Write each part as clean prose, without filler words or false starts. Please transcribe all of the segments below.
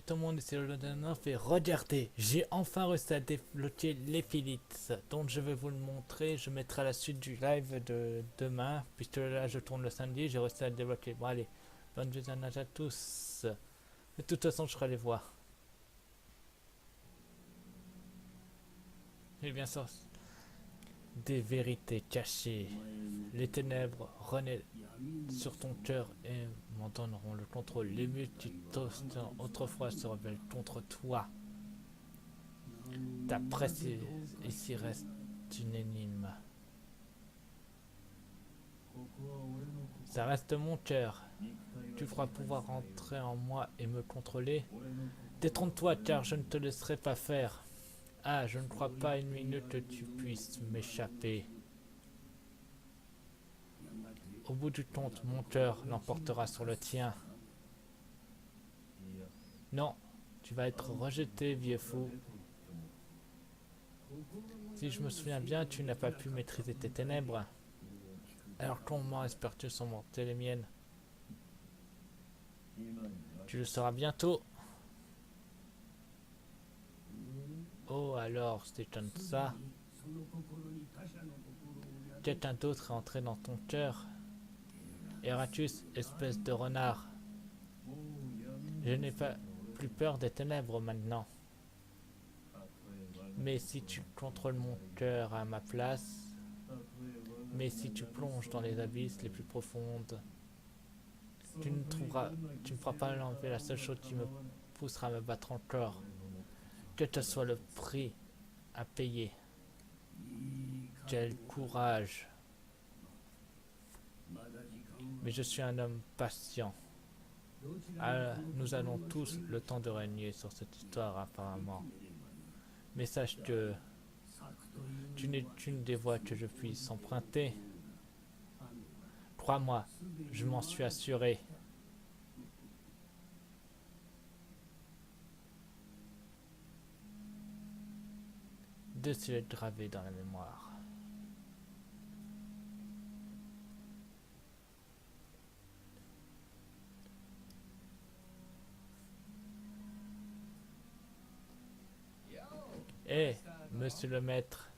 tout le monde, c'est le Lodanov et regardez, j'ai enfin réussi à débloquer l'Epilitz, donc je vais vous le montrer, je mettrai à la suite du live de demain, puisque là je tourne le samedi, j'ai réussi à le débloquer. Bon allez, bonne visionnage à tous. De toute façon, je serai allé voir. Et bien sûr, des vérités cachées. Les ténèbres renaissent sur ton cœur et m'en donneront le contrôle. Les multitosts autrefois se rebellent contre toi. Ta presse ici reste une énigme. Ça reste mon cœur. Tu crois pouvoir entrer en moi et me contrôler? Détrompe-toi car je ne te laisserai pas faire. Ah, je ne crois pas une minute que tu puisses m'échapper. Au bout du compte, mon cœur l'emportera sur le tien. Non, tu vas être rejeté, vieux fou. Si je me souviens bien, tu n'as pas pu maîtriser tes ténèbres. Alors comment espères-tu surmonter les miennes? Tu le sauras bientôt. Oh alors, c'est comme ça. Quelqu'un d'autre est entré dans ton cœur. Eratus, espèce de renard. Je n'ai pas plus peur des ténèbres maintenant. Mais si tu contrôles mon cœur à ma place, mais si tu plonges dans les abysses les plus profondes, tu ne trouveras, tu ne pourras pas l'enlever. La seule chose qui me poussera à me battre encore, que ce soit le prix à payer. Quel courage! Mais je suis un homme patient. Ah, nous allons tous le temps de régner sur cette histoire apparemment. Mais sache que tu n'es qu'une des voies que je puisse emprunter. Crois-moi, je m'en suis assuré. De se gravé dans la mémoire. Eh, monsieur le maître.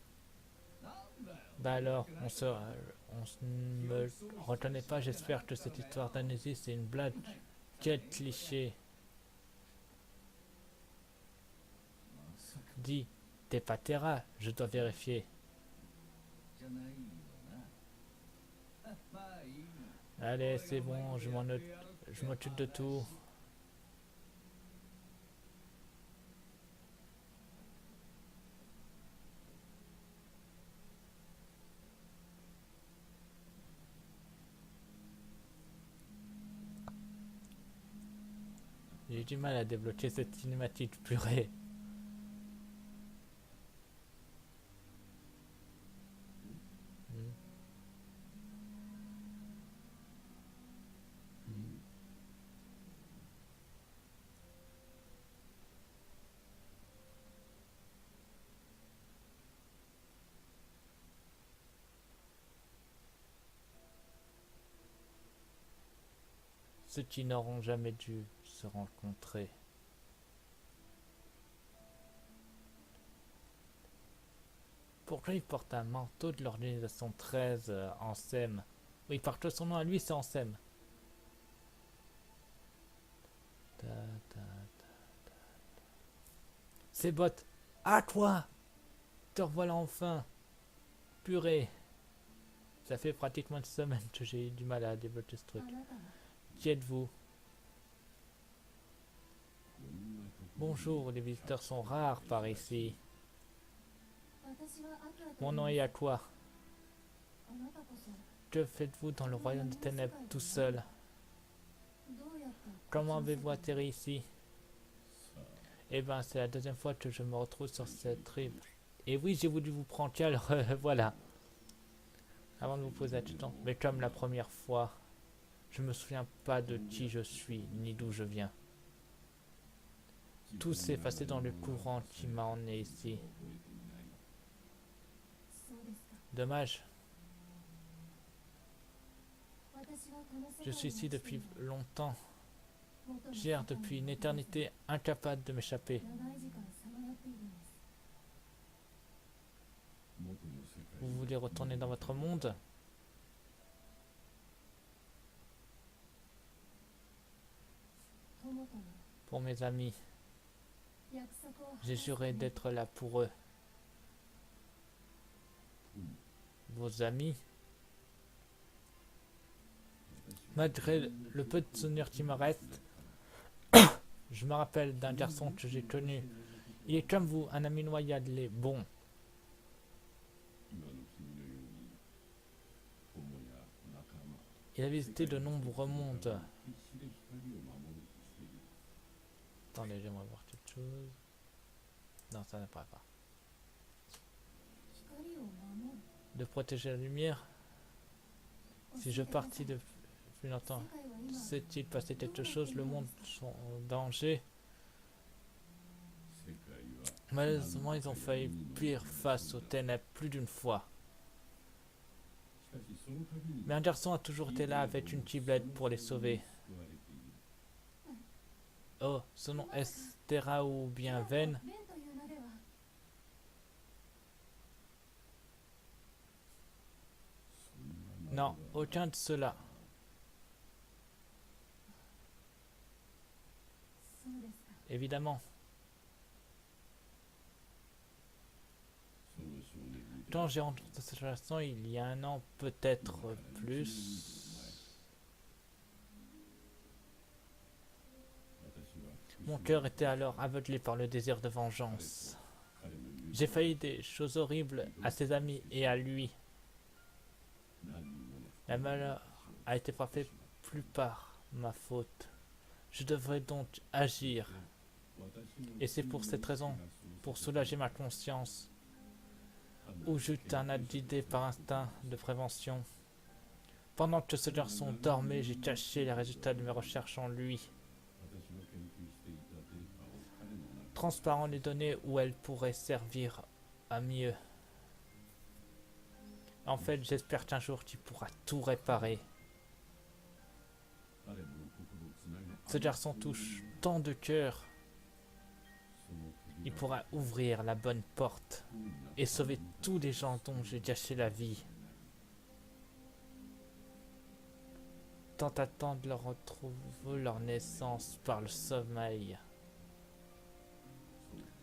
Bah alors, on ne me reconnaît pas, j'espère que cette histoire d'amnésie c'est une blague. Quel cliché. Dis, t'es pas Terra, je dois vérifier. Allez, c'est bon, je m'occupe de tout. J'ai eu du mal à débloquer cette cinématique purée. Hmm. Ceux qui n'auront jamais dû se rencontrer. Pourquoi il porte un manteau de l'organisation 13 en SEM? Oui, parce que son nom à lui c'est en SEM. Ta, ta. C'est bot. À toi! Te revoilà enfin. Purée. Ça fait pratiquement une semaine que j'ai eu du mal à débloquer ce truc. Qui êtes-vous? Bonjour, les visiteurs sont rares par ici. Mon nom est à quoi? Que faites-vous dans le royaume des ténèbres tout seul? Comment avez-vous atterri ici? Eh ben, c'est la deuxième fois que je me retrouve sur cette rive. Et oui, j'ai voulu vous prendre, alors voilà. Avant de vous poser la question, mais comme la première fois, je me souviens pas de qui je suis, ni d'où je viens. Tout s'est effacé dans le courant qui m'a emmené ici. Dommage. Je suis ici depuis longtemps. J'erre depuis une éternité incapable de m'échapper. Vous voulez retourner dans votre monde? Pour mes amis, j'ai juré d'être là pour eux. Vos amis? Malgré le peu de souvenirs qui me restent, je me rappelle d'un garçon que j'ai connu. Il est comme vous, un ami loyal, il est bon. Il a visité de nombreux mondes. Attendez, j'aimerais voir quelque chose. Non, ça n'apparaît pas. De protéger la lumière. Si je partis depuis longtemps, s'est-il passé quelque chose? Le monde est en danger. Malheureusement, ils ont failli fuir face aux ténèbres plus d'une fois. Mais un garçon a toujours été là avec une ciblette pour les sauver. Oh, son nom est Terra ou bien Ven? Non, aucun de ceux-là. Évidemment. Quand j'ai rencontré cette situation il y a un an, peut-être plus. Mon cœur était alors aveuglé par le désir de vengeance. J'ai failli des choses horribles à ses amis et à lui. La malheur a été frappé plus par ma faute. Je devrais donc agir. Et c'est pour cette raison, pour soulager ma conscience, ou juste un acte guidé par instinct de prévention. Pendant que ce garçon dormait, j'ai caché les résultats de mes recherches en lui, transparent les données où elles pourraient servir à mieux. En fait, j'espère qu'un jour tu pourras tout réparer. Ce garçon touche tant de cœurs. Il pourra ouvrir la bonne porte et sauver tous les gens dont j'ai gâché la vie. Tant attendent de leur retrouver leur naissance par le sommeil.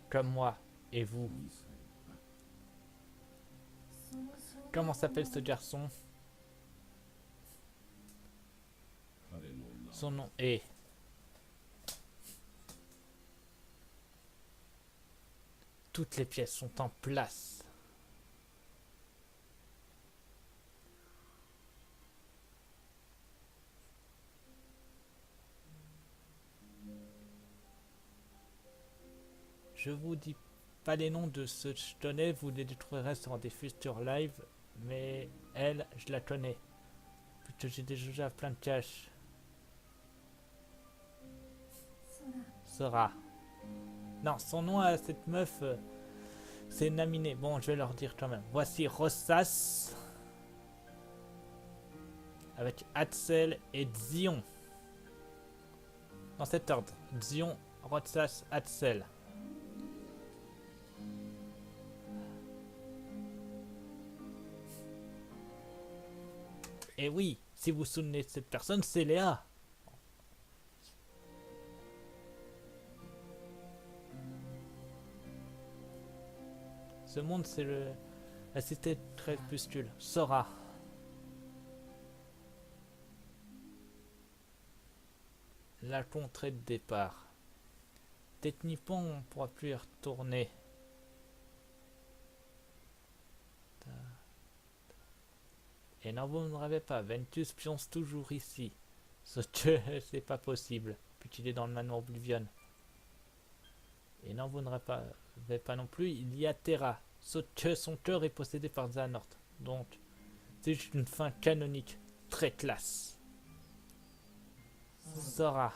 Comme moi et vous. Comment s'appelle ce garçon? Son nom est... Toutes les pièces sont en place. Je vous dis pas les noms de ceux que je connais, vous les découvrirez sur des futurs live, mais elle, je la connais. Puisque j'ai déjà plein de cash. Sora. Non, son nom à cette meuf, c'est Naminé. Bon, je vais leur dire quand même. Voici Rossas. Avec Axel et Zion. Dans cet ordre. Zion, Rossas, Axel. Et oui, si vous vous souvenez de cette personne, c'est Léa. Ce monde, c'est la cité crépuscule. Sora. La contrée de départ. Techniquement, on ne pourra plus y retourner. Et non, vous ne rêvez pas, Ventus pionce toujours ici. Sauf que c'est pas possible, puisqu'il est dans le manoir Oblivion. Et non, vous ne rêvez pas non plus, il y a Terra. Sauf que son cœur est possédé par Xehanort. Donc, c'est juste une fin canonique, très classe. Sora.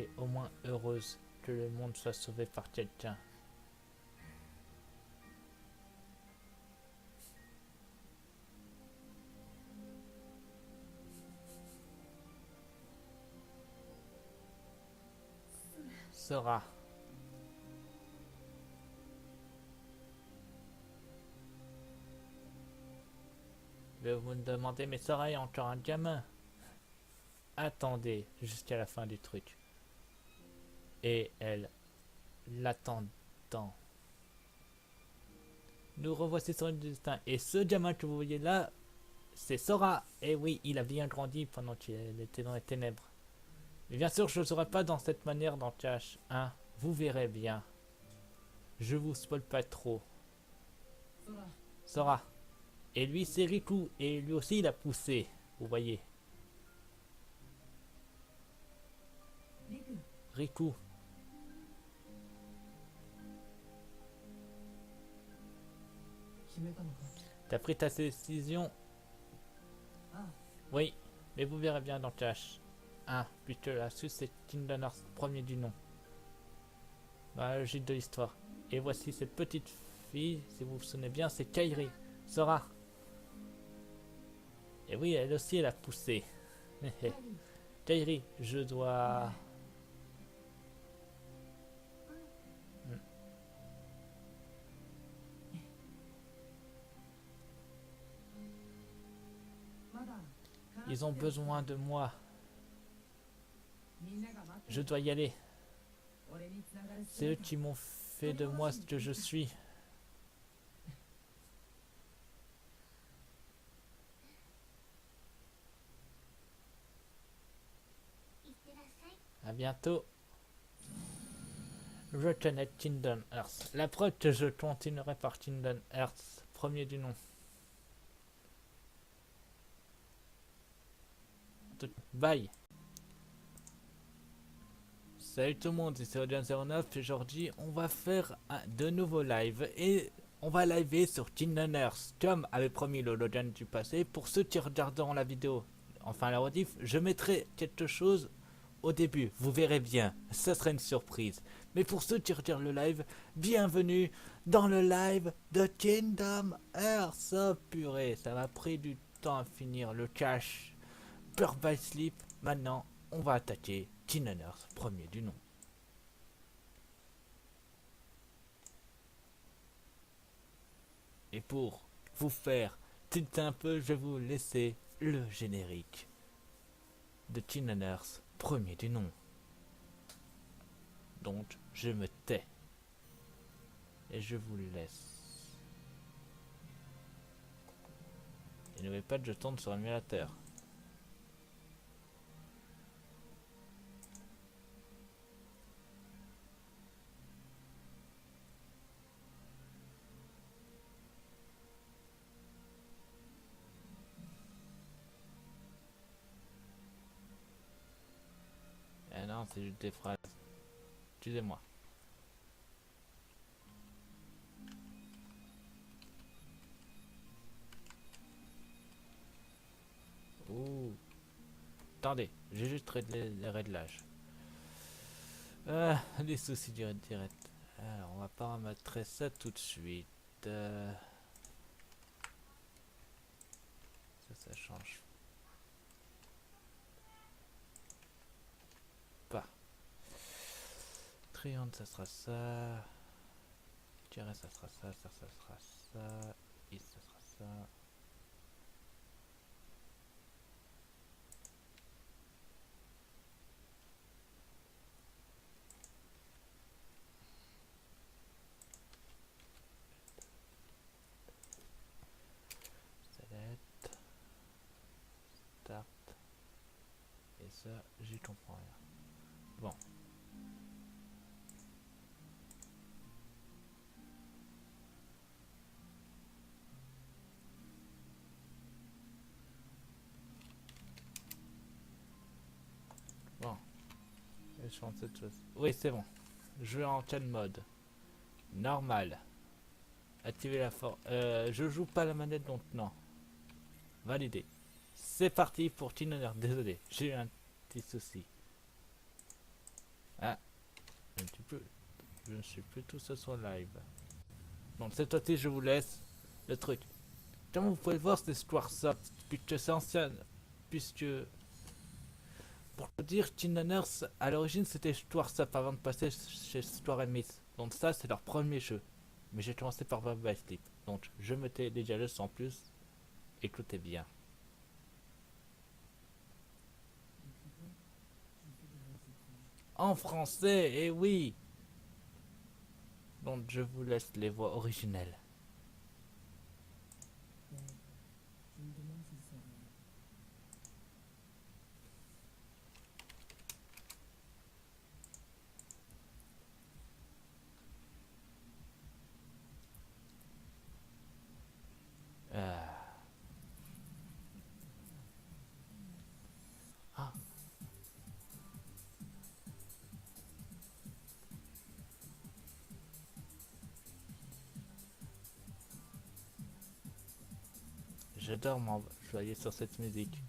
est au moins heureuse que le monde soit sauvé par quelqu'un. Sora. Vous me demandez, mais Sora est encore un gamin. Attendez jusqu'à la fin du truc. Et elle l'attendant. Nous revoici sur le destin. Et ce gamin que vous voyez là, c'est Sora. Et oui, il a bien grandi pendant qu'il était dans les ténèbres. Mais bien sûr, je ne serai pas dans cette manière dans Cash, hein. Vous verrez bien. Je vous spoil pas trop. Sora. Et lui, c'est Riku. Et lui aussi, il a poussé. Vous voyez. Riku. T'as pris ta décision? Oui, mais vous verrez bien dans Cash. Puisque la suite c'est Kingdom Hearts, premier du nom. Dans la logique de l'histoire. Et voici cette petite fille, si vous vous souvenez bien, c'est Kairi. Sora. Et oui, elle aussi, elle a poussé. Kairi, je dois... Ils ont besoin de moi. Je dois y aller. C'est eux qui m'ont fait de moi ce que je suis. À bientôt. Return at Kingdom Hearts. La preuve que je continuerai par Kingdom Hearts, premier du nom. Bye. Salut tout le monde, c'est Audion09 et aujourd'hui on va faire de nouveaux lives et on va liver sur Kingdom Hearts comme avait promis le Logan du passé. Pour ceux qui regarderont la vidéo, enfin la rediff, je mettrai quelque chose au début, vous verrez bien, ça sera une surprise. Mais pour ceux qui regardent le live, bienvenue dans le live de Kingdom Hearts. Oh purée, ça m'a pris du temps à finir le cache. Birth by Sleep, maintenant on va attaquer Kingdom Hearts, premier du nom. Et pour vous faire tilter un peu, je vais vous laisser le générique de Kingdom Hearts, premier du nom. Donc je me tais et je vous laisse. Et n'oubliez pas que je tourne sur l'émulateur. Ah non, c'est juste des phrases. Excusez-moi. Ouh. Attendez, j'ai juste réglé les réglages. Les soucis du direct. Alors, on va paramétrer ça tout de suite. Ça change pas. Triangle, ça sera ça. Tiret, ça sera ça. Ça sera ça. Et ça sera ça. Select. Start. Et ça, j'y comprends rien. Bon. Bon. Je chante cette chose. Oui, c'est bon. Je vais en quel mode? Normal. Activer la force. Je joue pas la manette donc non. Validé. C'est parti pour Kingdom Hearts. Désolé, j'ai eu un petit souci. Ah, je ne suis plus tout seul sur live. Donc cette fois-ci, je vous laisse le truc. Comme vous pouvez le voir, c'est Square Soft, puisque c'est ancien, puisque pour te dire, Chinaners, à l'origine c'était Square Soft avant de passer chez Square Enix. Donc ça, c'est leur premier jeu. Mais j'ai commencé par Bye Bye Sleep. Donc je mettais déjà le sans plus. Écoutez bien. En français, et oui. Donc je vous laisse les voix originelles. Ah. Ah. J'adore m'envoyer sur cette musique.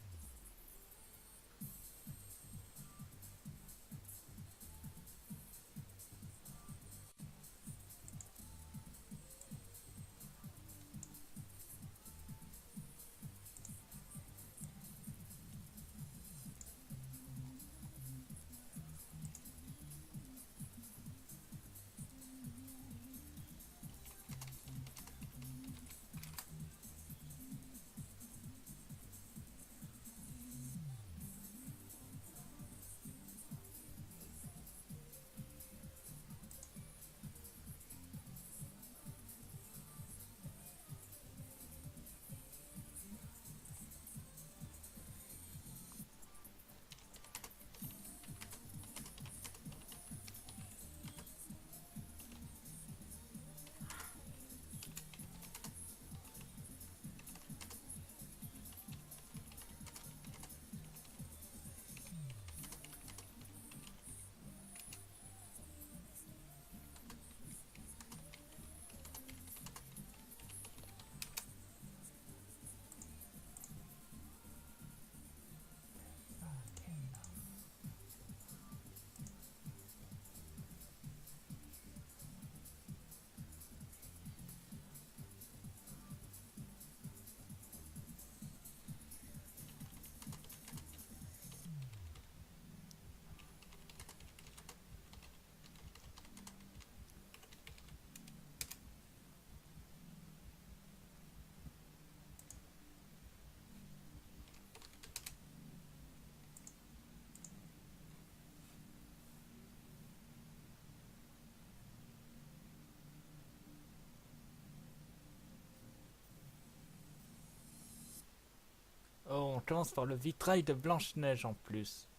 Oh, on commence par le vitrail de Blanche-Neige en plus.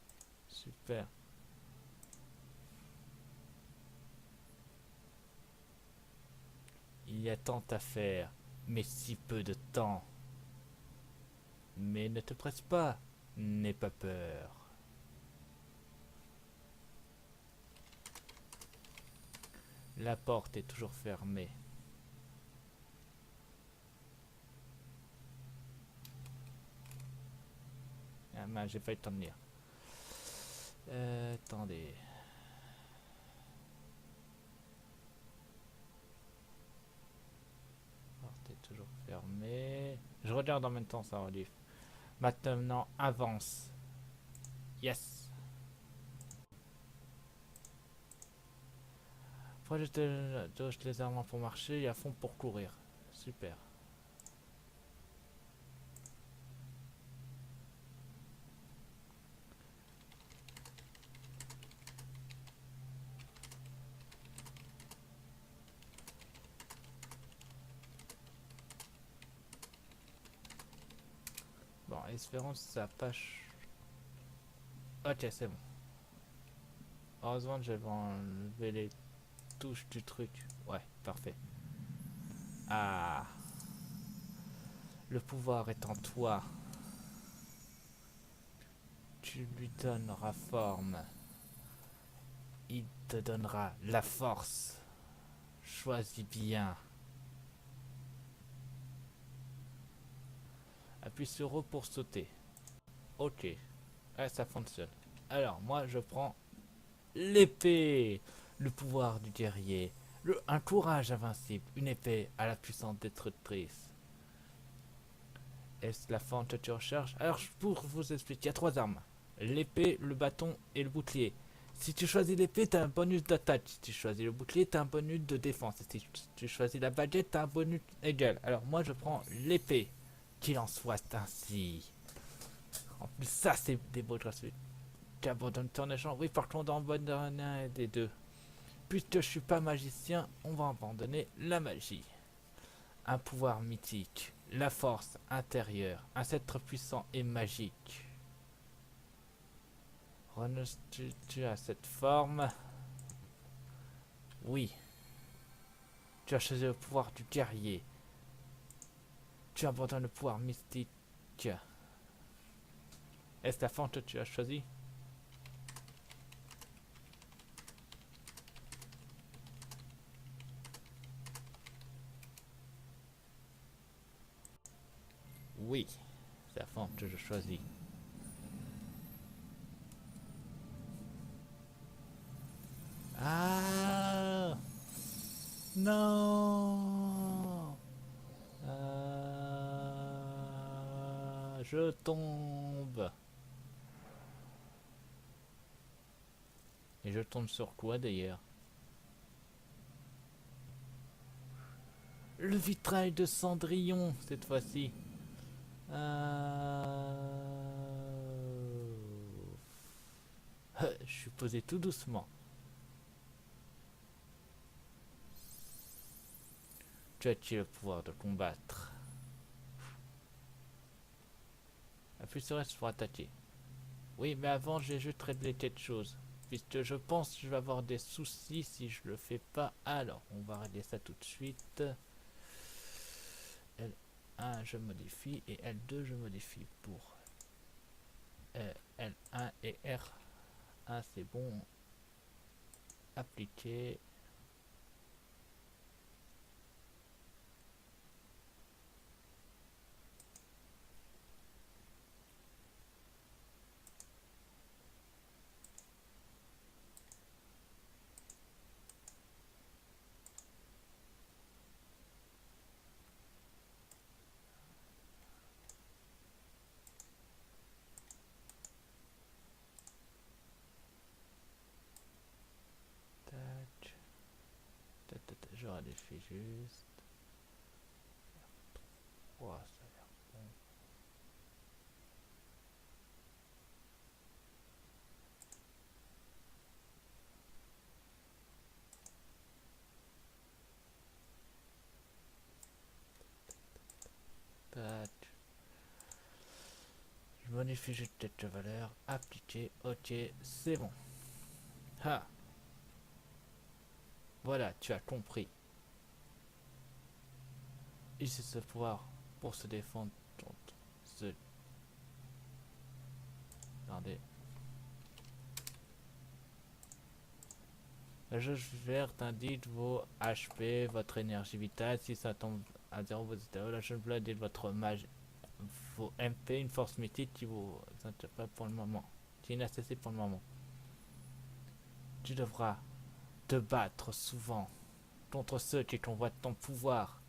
Super. Il y a tant à faire, mais si peu de temps. Mais ne te presse pas, n'aie pas peur. La porte est toujours fermée. Ah mince, j'ai failli t'en venir. Attendez. La porte est toujours fermée. Je regarde en même temps ça relief. Maintenant, avance. Yes. Projet les armes pour marcher et à fond pour courir. Super. Bon, espérons que ça passe. Ok, c'est bon. Heureusement que j'avais enlevé les touches du truc. Ouais, parfait. Ah, le pouvoir est en toi. Tu lui donneras forme. Il te donnera la force. Choisis bien. Appuie sur O pour sauter. Ok. Ah, ça fonctionne. Alors, moi, je prends L'épée, le pouvoir du guerrier, un courage invincible, une épée à la puissance destructrice. Est-ce la forme que tu recherches? Alors, pour vous expliquer, il y a 3 armes. L'épée, le bâton et le bouclier. Si tu choisis l'épée, tu as un bonus d'attaque. Si tu choisis le bouclier, tu as un bonus de défense. Et si tu choisis la baguette, tu as un bonus égal. Alors moi, je prends l'épée. Qu'il en soit ainsi. En plus, ça, c'est des beaux gratuits. Tu abandonnes ton échange. Oui, par contre, on abandonne un des deux. Puisque je suis pas magicien, on va abandonner la magie. Un pouvoir mythique, la force intérieure, un sceptre puissant et magique. Renonces-tu à cette forme? Oui. Tu as choisi le pouvoir du guerrier. Tu abandonnes le pouvoir mystique. Est-ce la forme que tu as choisie? Oui, c'est la forme que je choisis. Ah non. Je tombe. Et je tombe sur quoi d'ailleurs? Le vitrail de Cendrillon cette fois-ci. Je suis posé tout doucement. Tu as-tu le pouvoir de combattre? Appuie sur S pour attaquer. Oui, mais avant, j'ai juste réglé quelque chose. Puisque je pense que je vais avoir des soucis si je le fais pas. Alors, on va régler ça tout de suite. L1, je modifie. Et L2, je modifie pour L1 et R1, c'est bon. Appliquer. Tac. Je modifie juste. 3, ça a l'air bon. Tac. Je modifie juste quelques valeurs. Appliquer. Ok, c'est bon. Ah. Voilà, tu as compris. Il sait ce pouvoir pour se défendre contre ce... Attendez. La jauge verte indique vos HP, votre énergie vitale. Si ça tombe à 0, vous êtes là. La jauge bleue indique votre mage, vos MP, une force mythique qui vous interpelle pour le moment. Qui est inaccessible pour le moment. Tu devras te battre souvent contre ceux qui convoitent ton pouvoir.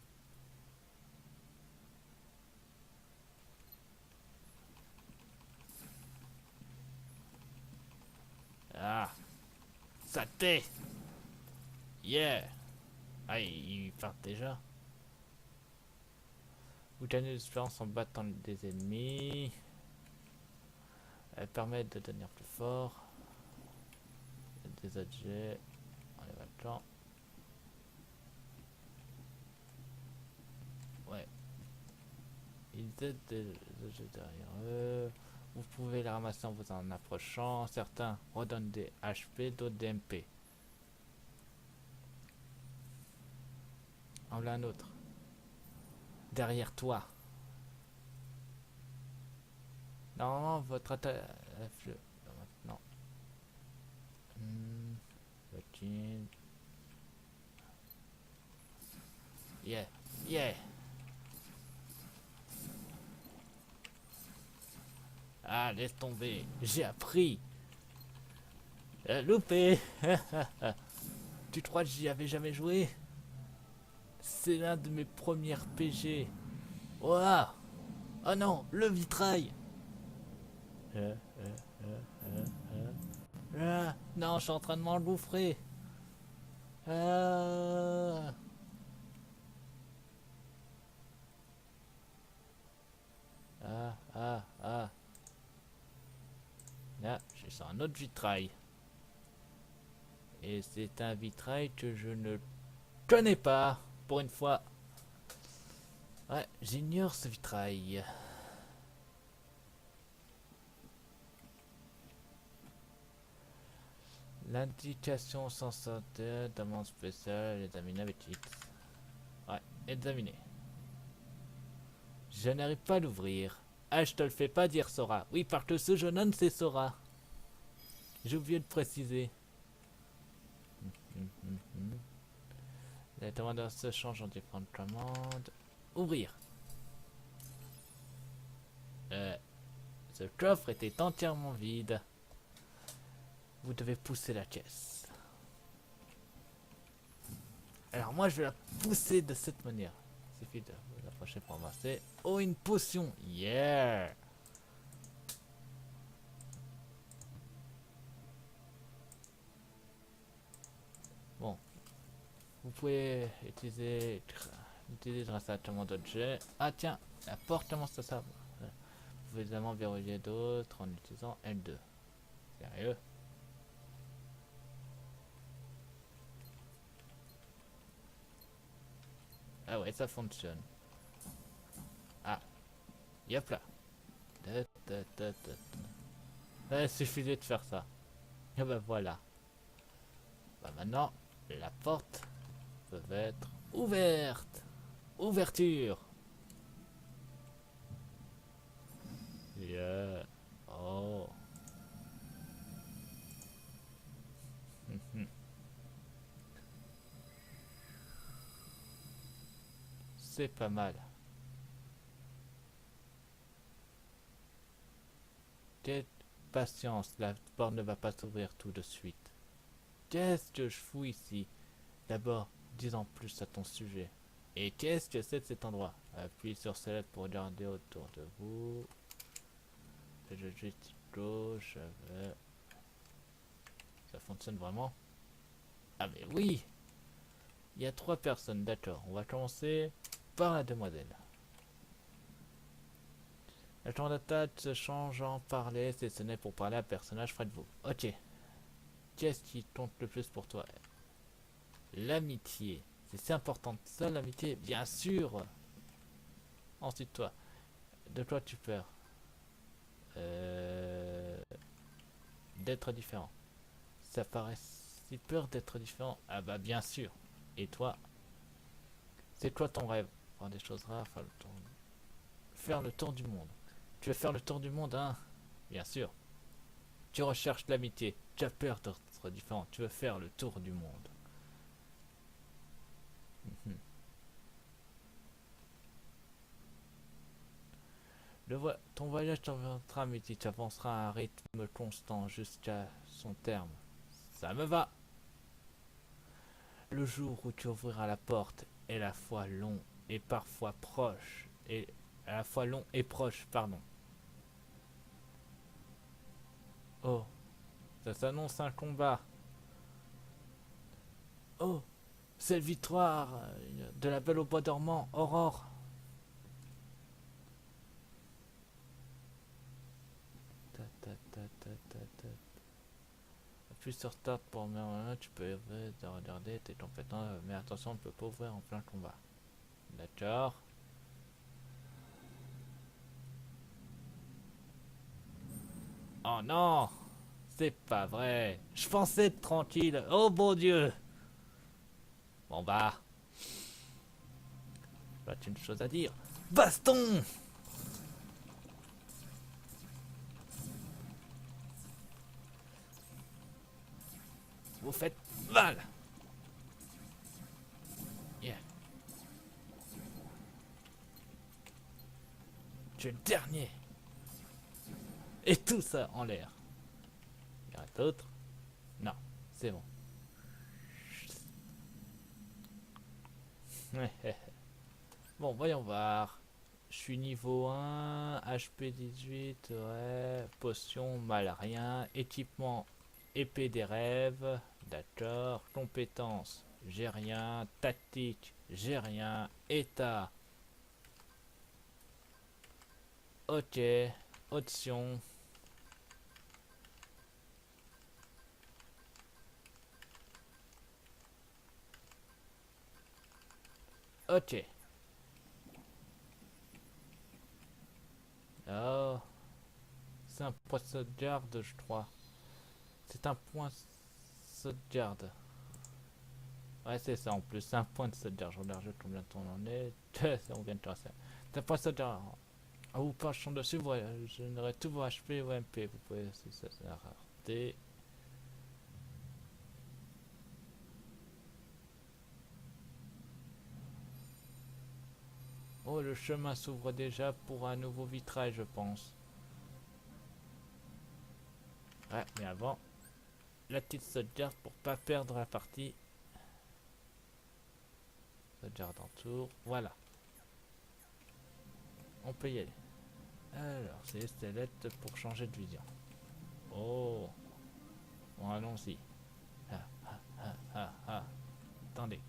Ah, ça t'est. Yeah. Ah, ils partent déjà. Vous gagnez de l'expérience en battant des ennemis. Elle permet de devenir plus fort. Des objets. On les va dedans. Ouais. Ils aident des objets derrière eux. Vous pouvez les ramasser en vous en approchant. Certains redonnent des HP, d'autres des MP. En voilà un autre. Derrière toi. Normalement, votre attaque... Maintenant. Routine. Yeah. Yeah. Ah, laisse tomber. J'ai appris. Loupé. Tu crois que j'y avais jamais joué? C'est l'un de mes premiers RPG. Waouh. Oh non, le vitrail. Euh, non, je suis en train de m'engouffrer. Euh... Ah, ah, ah. Là, je suis sur un autre vitrail. Et c'est un vitrail que je ne connais pas, pour une fois. Ouais, j'ignore ce vitrail. L'indication sensiteur d'amende spéciale, examiner avec X. Ouais, examiner. Je n'arrive pas à l'ouvrir. Ah, je te le fais pas dire, Sora. Oui, parce que ce jeune homme, c'est Sora. J'ai oublié de préciser. Les demandeurs se changent en différentes commandes. Ouvrir. Ce coffre était entièrement vide. Vous devez pousser la caisse. Alors moi je vais la pousser de cette manière. Il suffit de l'approcher pour ramasser. Oh, une potion. Yeah. Bon. Vous pouvez utiliser grâce à tellement d'objets. Ah tiens, la porte commence à ça. Vous pouvez évidemment verrouiller d'autres en utilisant L2. Sérieux? Ah ouais, ça fonctionne. Ah, yop là. Il suffisait de faire ça. Et ben voilà. Bah maintenant, la porte peut être ouverte. Ouverture. Yeah. Oh. C'est pas mal. Quelle patience, la porte ne va pas s'ouvrir tout de suite. Qu'est-ce que je fous ici? D'abord, dis en plus à ton sujet. Et qu'est-ce que c'est de cet endroit? Appuie sur cette pour regarder autour de vous. Je juste gauche. Ça fonctionne vraiment? Ah mais oui! Il y a 3 personnes, d'accord. On va commencer par la demoiselle. Le temps d'attaque se change en parler, c'est ce n'est pour parler à un personnage près de vous. Ok. Qu'est-ce qui compte le plus pour toi? L'amitié. C'est si important ça, l'amitié, bien sûr. Ensuite, toi. De quoi tu peur? D'être différent. Ça paraît si peur d'être différent. Ah bah bien sûr. Et toi? C'est quoi ton rêve? Faire des choses rares, faire le tour du monde. Tu veux faire le tour du monde, hein? Bien sûr. Tu recherches l'amitié. Tu as peur d'être différent. Tu veux faire le tour du monde. Ton voyage t'orientera, mais tu avanceras à un rythme constant jusqu'à son terme. Ça me va. Le jour où tu ouvriras la porte est la fois long et parfois proche. Et à la fois long et proche, pardon. Oh, ça s'annonce un combat. Oh, c'est le victoire de la Belle au bois dormant, Aurore. Ta, ta, ta, ta, ta, ta. Appuie sur Start pour tu peux regarder tes compétences, mais attention, on ne peut pas ouvrir en plein combat. D'accord. Oh non, c'est pas vrai. Je pensais être tranquille. Oh bon Dieu. Bon bah, j'ai une chose à dire. Baston. Vous faites mal. Yeah. Tu es le dernier. Et tout ça en l'air. Il y en a d'autres. C'est bon. Bon, voyons voir. Je suis niveau 1, HP 18, ouais. Potion, mal à rien. Équipement, épée des rêves. D'accord. Compétences, j'ai rien. Tactique, j'ai rien. État, ok. Option, ok. Oh, c'est un point de sauvegarde, je crois. C'est un point de sauvegarde. Ouais, c'est ça en plus. C'est un point de sauvegarde. Je regarde juste combien de temps on en est. On vient de faire ça. C'est un point de sauvegarde. Ah, vous passez dessus, voilà. Je générerai tous vos HP ou MP. Vous pouvez, c'est ça, c'est la rareté. Oh, le chemin s'ouvre déjà pour un nouveau vitrail, je pense. Ouais, mais avant, la petite sauvegarde pour pas perdre la partie. Sauvegarde en tour. Voilà, on peut y aller. Alors, c'est les stellettes pour changer de vision. Oh, bon, allons-y. Ah, ah, ah, ah, ah. Attendez.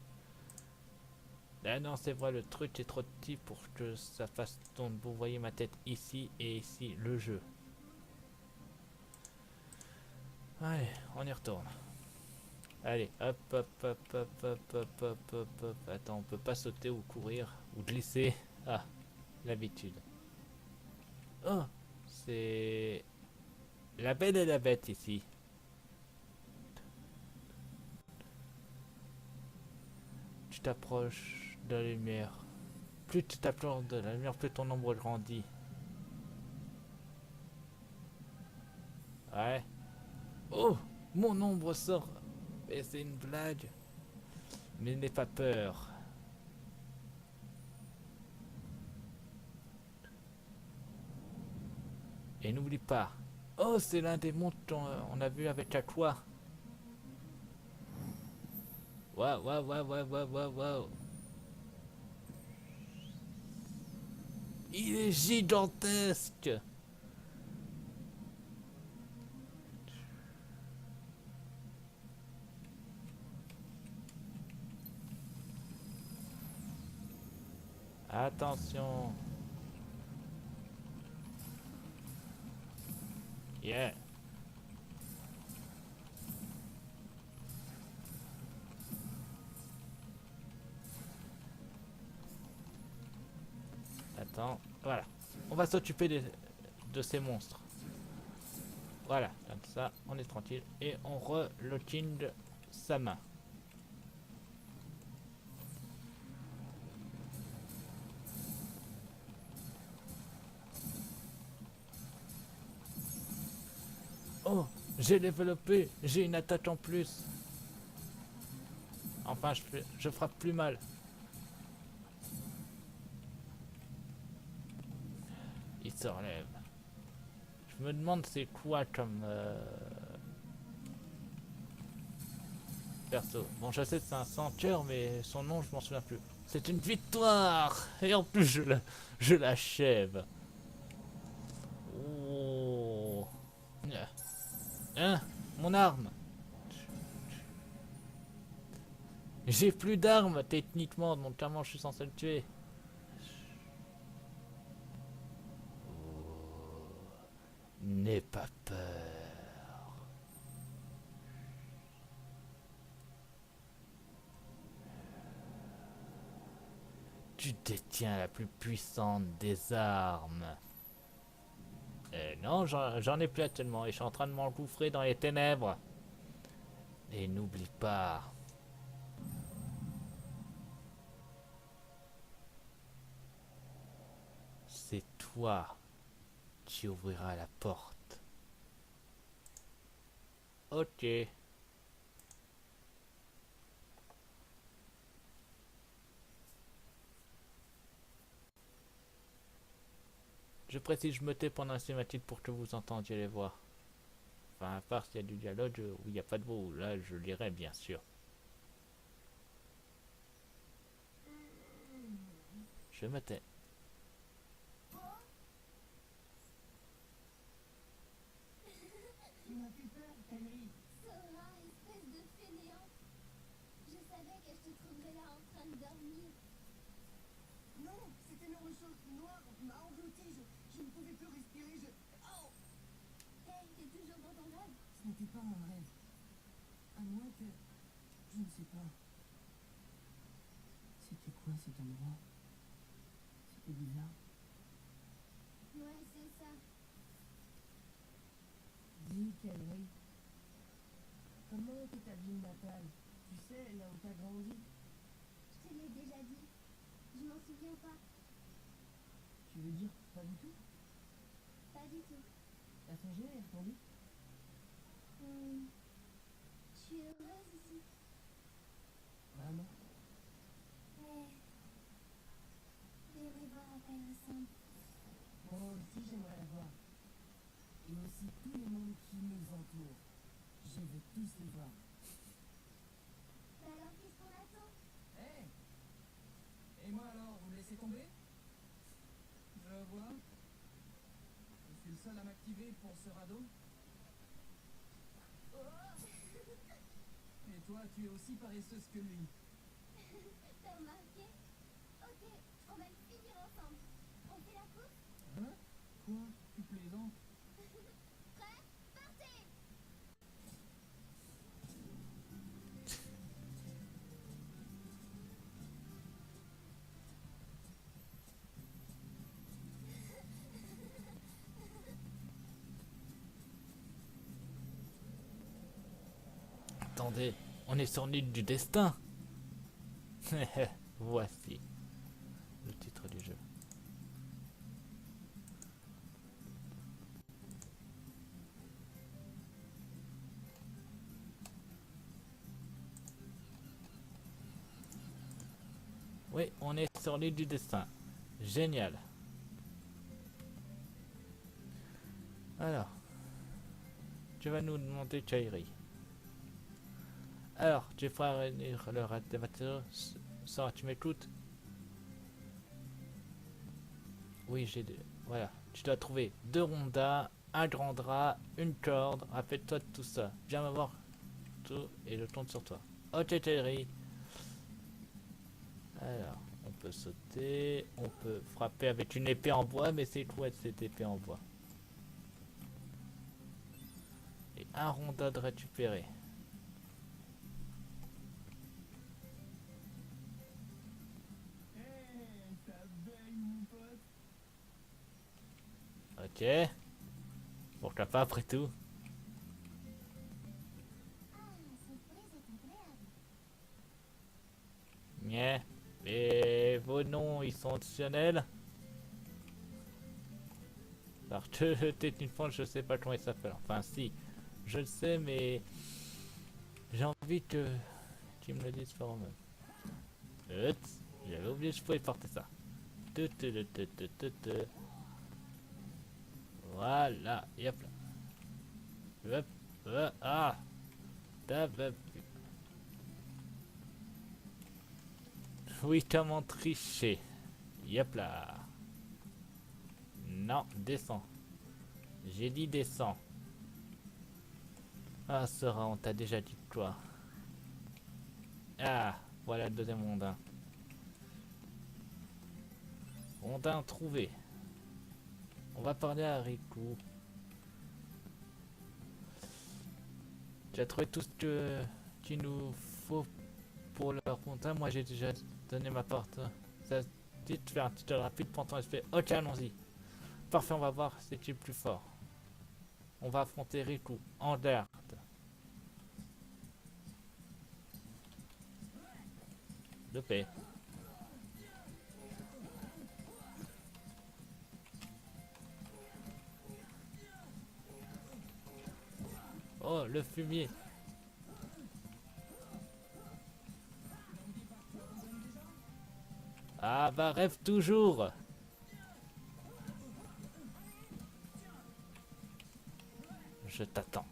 Ah non, c'est vrai, le truc est trop petit pour que ça fasse tourner. Vous voyez ma tête ici et ici, le jeu. Allez, on y retourne. Allez, hop, hop, hop, hop, hop, hop, hop, hop, hop. Attends, on peut pas sauter ou courir ou glisser. Ah, l'habitude. Oh, c'est la belle et la bête ici. Tu t'approches de la lumière. Plus tu t'approches de la lumière, plus ton ombre grandit. Ouais. Oh, mon ombre sort. Et c'est une blague. Mais n'aie pas peur. Et n'oublie pas. Oh, c'est l'un des montres qu'on a vu avec Aqua. Waouh, waouh, waouh, waouh, waouh, waouh, waouh. Il est gigantesque. Attention. Yeah. Attends. Voilà. On va s'occuper de ces monstres. Voilà. Comme ça, on est tranquille. Et on reloading sa main. Oh, j'ai développé. J'ai une attaque en plus. Enfin, je frappe plus mal. Il se relève. Je me demande c'est quoi comme perso. Bon, je sais que c'est un centaure, mais son nom, je m'en souviens plus. C'est une victoire. Et en plus, je l'achève. Oh. Hein? Mon arme. J'ai plus d'armes, techniquement, donc clairement, je suis censé le tuer. N'aie pas peur. Tu détiens la plus puissante des armes. Non, j'en ai plus actuellement et je suis en train de m'engouffrer dans les ténèbres. Et n'oublie pas, c'est toi qui ouvriras la porte. Ok. Je précise, je me tais pendant la cinématique pour que vous entendiez les voix. Enfin, à part s'il y a du dialogue où il n'y a pas de mots, là je lirai bien sûr. Je me tais. Tu m'as fait peur, Henry. Sora, espèce de fainéant. Je savais que je te trouverais là en train de dormir. Non, cette énorme chose noire m'a englouti. Je ne pouvais plus respirer. Oh! Hey, t'es toujours dans ton rêve? Ce n'était pas un rêve. À moins que... Je ne sais pas. C'était quoi cet endroit? C'était bizarre. Ouais, c'est ça. Dis, Henry. Comment était ta ville natale? Tu sais, là où t'as grandi? Je te l'ai déjà dit. Je m'en souviens pas. Tu veux dire pas du tout? Pas du tout. T'as songé à y retourner? Je suis heureuse ici. Vraiment? Mais... J'aimerais voir à quoi il ressemble. Moi aussi, j'aimerais la voir. Et aussi tous les mondes qui nous entourent. Je veux tous les voir. Bah alors, qu'est-ce qu'on attend? Hey! Et moi alors, vous me laissez tomber? Je vois. Je suis le seul à m'activer pour ce radeau. Et toi, tu es aussi paresseuse que lui. T'as remarqué? Ok, on va le finir ensemble. On fait la course? Hein? Quoi? Tu plaisantes? Prêt? Partez! Attendez, on est sur l'île du destin. Voici le titre du jeu. Oui, on est sur l'île du destin. Génial. Alors, tu vas nous demander Kairi. Alors, tu feras réunir le reste des matériaux. Sora, tu m'écoutes? Oui, j'ai deux. Voilà, tu dois trouver 2 rondas, un grand drap, une corde. Rappelle-toi de tout ça. Viens me voir tout et je compte sur toi. Ok, Kairi. Alors, on peut sauter, on peut frapper avec une épée en bois, mais c'est quoi cette épée en bois? Et un ronda de récupérer. Hey, ta belle, mon pote. Ok. Pourquoi pas après tout? Ah, surprise est agréable. Nyeh. Et vos noms, ils sont optionnels? Parce que techniquement, je sais pas comment il s'appelle. Enfin, si, je le sais, mais j'ai envie que tu me le dises par moi. J'avais oublié que je pouvais porter ça. Tu, tu, tu, tu, tu, tu, tu. Voilà, yep là. Hop, ah, hop. Oui, comment tricher? Yep là. Non, descends. J'ai dit descends. Ah, Sora, on t'a déjà dit quoi? Ah, voilà le deuxième rondin. Rondin trouvé. On va parler à Riku. Tu as trouvé tout ce que qu'il nous faut pour le rondin. Moi, j'ai déjà donné ma porte. Ça te dit de faire un tutoriel rapide pour ton SP. Ok, allons-y. Parfait, on va voir c'est qui est le plus fort. On va affronter Riku en garde. De paix. Oh, le fumier. Ah bah rêve toujours. Je t'attends.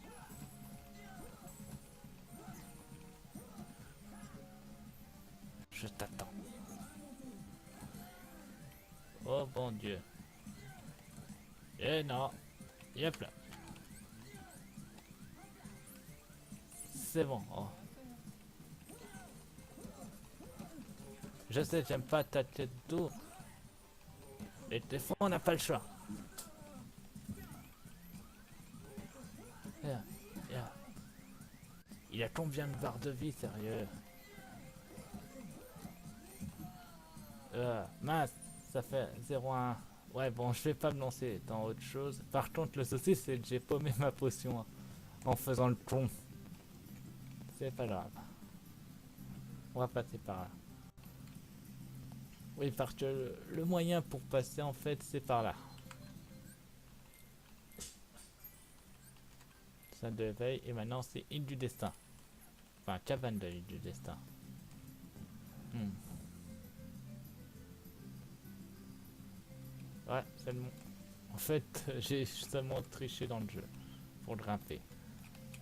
je t'attends. Oh bon Dieu. Eh non. Yep là. C'est bon. Oh. Je sais, j'aime pas ta tête d'eau. Mais des fois, on n'a pas le choix. Yeah, yeah. Il a combien de barres de vie, sérieux? Mince, ça fait 0,1. Ouais, bon, je vais pas me lancer dans autre chose. Par contre, le souci, c'est que j'ai paumé ma potion en faisant le con. C'est pas grave. On va passer par là. Oui, parce que le moyen pour passer, en fait, c'est par là. Salle de veille, et maintenant, c'est île du destin. Enfin, cabane de l'île du destin. Ouais, c'est le bon. En fait, j'ai seulement triché dans le jeu pour grimper.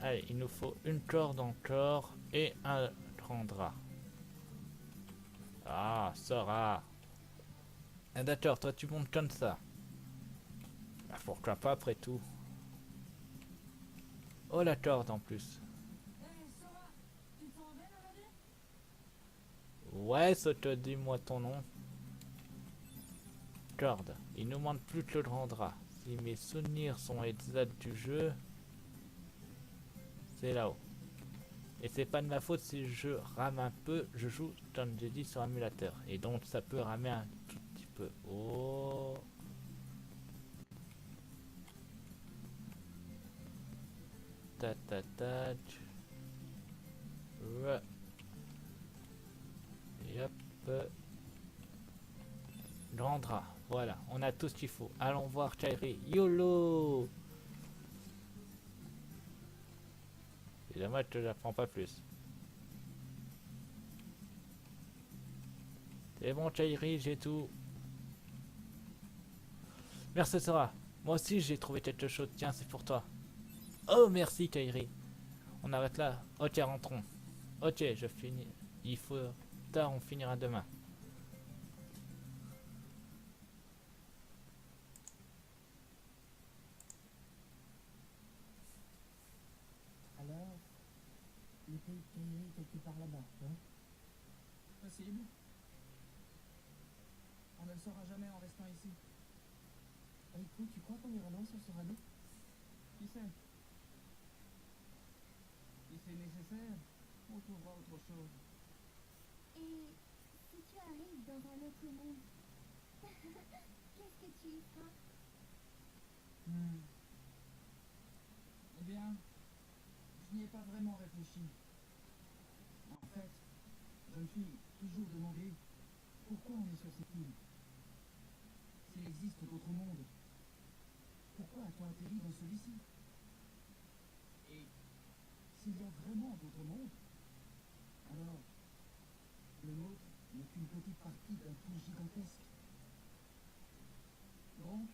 Allez, il nous faut une corde encore et un grand drap. Ah, Sora. Ah, d'accord, toi tu montes comme ça. Bah, pourquoi pas après tout. Oh, la corde en plus. Hé, Sora, tu te sens bien aujourd'hui? Ouais, ça te dis-moi ton nom. Corde. Il nous manque plus que le grand drap. Si mes souvenirs sont exacts du jeu, c'est là-haut. Et c'est pas de ma faute si je rame un peu, je joue, comme j'ai dit, sur émulateur. Et donc ça peut ramer un tout petit peu. Oh. Ta ta ta. Ouais. Et hop. Grand drap. Voilà, on a tout ce qu'il faut. Allons voir Kairi. YOLO. C'est dommage que je l'apprends pas plus. C'est bon Kairi, j'ai tout. Merci Sora. Moi aussi j'ai trouvé quelque chose. Tiens, c'est pour toi. Oh merci Kairi. On arrête là. Ok, rentrons. Ok, je finis. Il faut tard, on finira demain. Alors, le pays de Kairi est quelque part là-bas, hein? Possible. On ne le saura jamais en restant ici. Riku, tu crois qu'on ira loin sur ce radeau? Qui sait? Si c'est nécessaire, on trouvera autre chose. Et si tu arrives dans un autre monde, qu'est-ce que tu y feras? Eh bien, je n'y ai pas vraiment réfléchi. En fait, je me suis toujours demandé pourquoi on est sur cette île. S'il existe d'autres mondes, pourquoi a-t-on atterri dans celui-ci? Et s'il y a vraiment d'autres mondes, alors le nôtre n'est qu'une petite partie d'un tout gigantesque. Donc,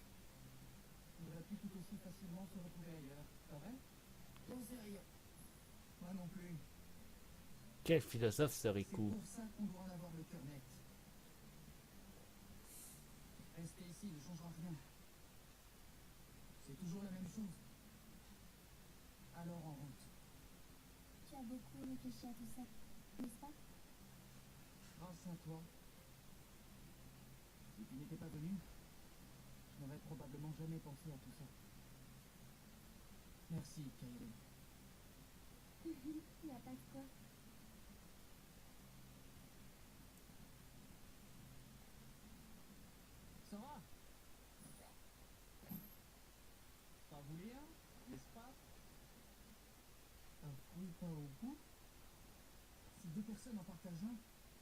on aurait pu tout aussi facilement se retrouver ailleurs, pas vrai? J'en sais rien. Moi non plus. Quel philosophe ce C'est Riku. pour ça qu'on doit en avoir le cœur net. Rester ici ne changera rien. C'est toujours la même chose. Alors en route. Tu as beaucoup réfléchi à tout ça, n'est-ce pas? Grâce à toi. Si tu n'étais pas venu, je n'aurais probablement jamais pensé à tout ça. Merci, Kairi. Il n'y a pas de quoi. Sora, t'en voulais un, n'est-ce pas? Un fruit pas au bout? Si deux personnes en partagent un,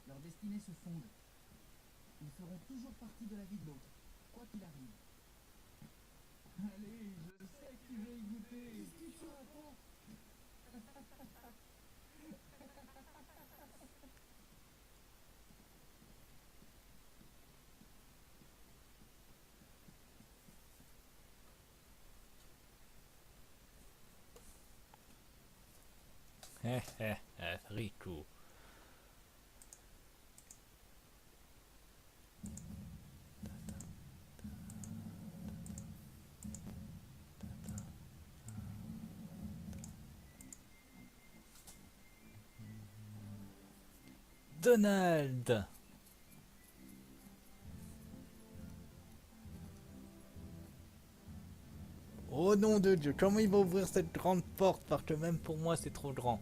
leurs destinées se fondent. Ils feront toujours partie de la vie de l'autre, quoi qu'il arrive. Allez, je sais que tu veux y goûter. Qu'est-ce que tu racontes? Riku. Donald! Oh nom de Dieu, comment il va ouvrir cette grande porte? Parce que même pour moi c'est trop grand.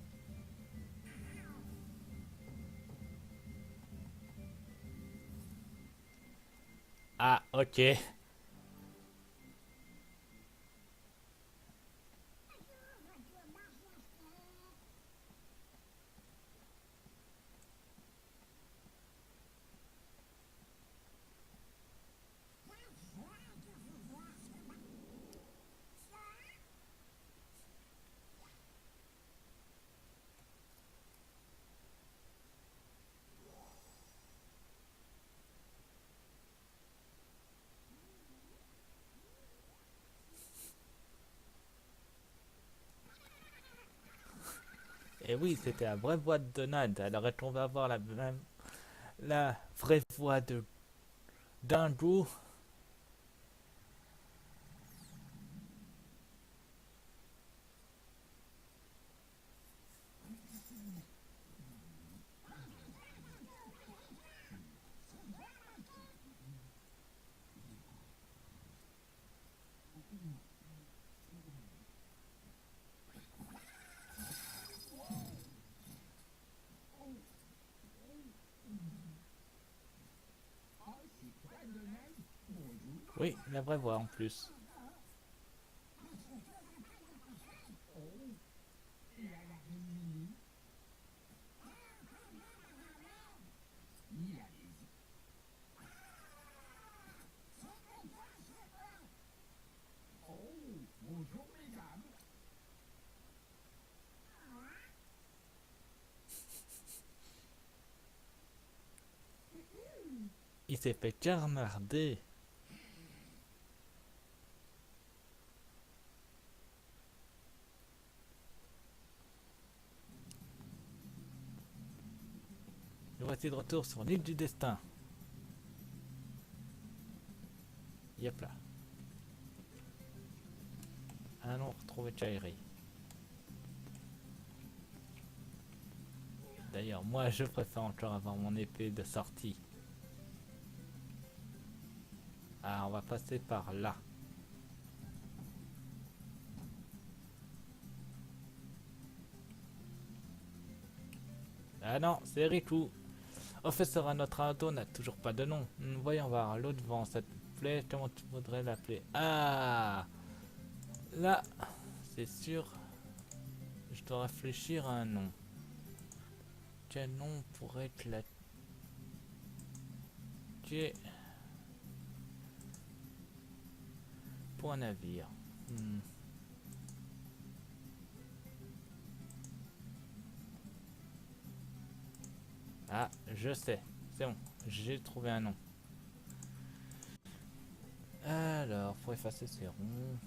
Ah, ok. Et oui, c'était la vraie voix de Donald. Alors est-ce qu'on va avoir la vraie voix de Dingo? Oui, la vraie voix en plus. Il s'est fait carmarder. Nous voici de retour sur l'île du destin. Yep là. Allons retrouver Chairi. D'ailleurs, moi je préfère encore avoir mon épée de sortie. Ah, on va passer par là. Ah non, c'est Riku. Professeur à notre auto n'a toujours pas de nom. Voyons voir l'autre vent, ça te plaît? Comment tu voudrais l'appeler? Ah, là, c'est sûr. Je dois réfléchir à un nom. Quel nom pourrait claquer pour un navire? Ah, je sais. C'est bon, j'ai trouvé un nom. Alors, pour effacer ces ronds,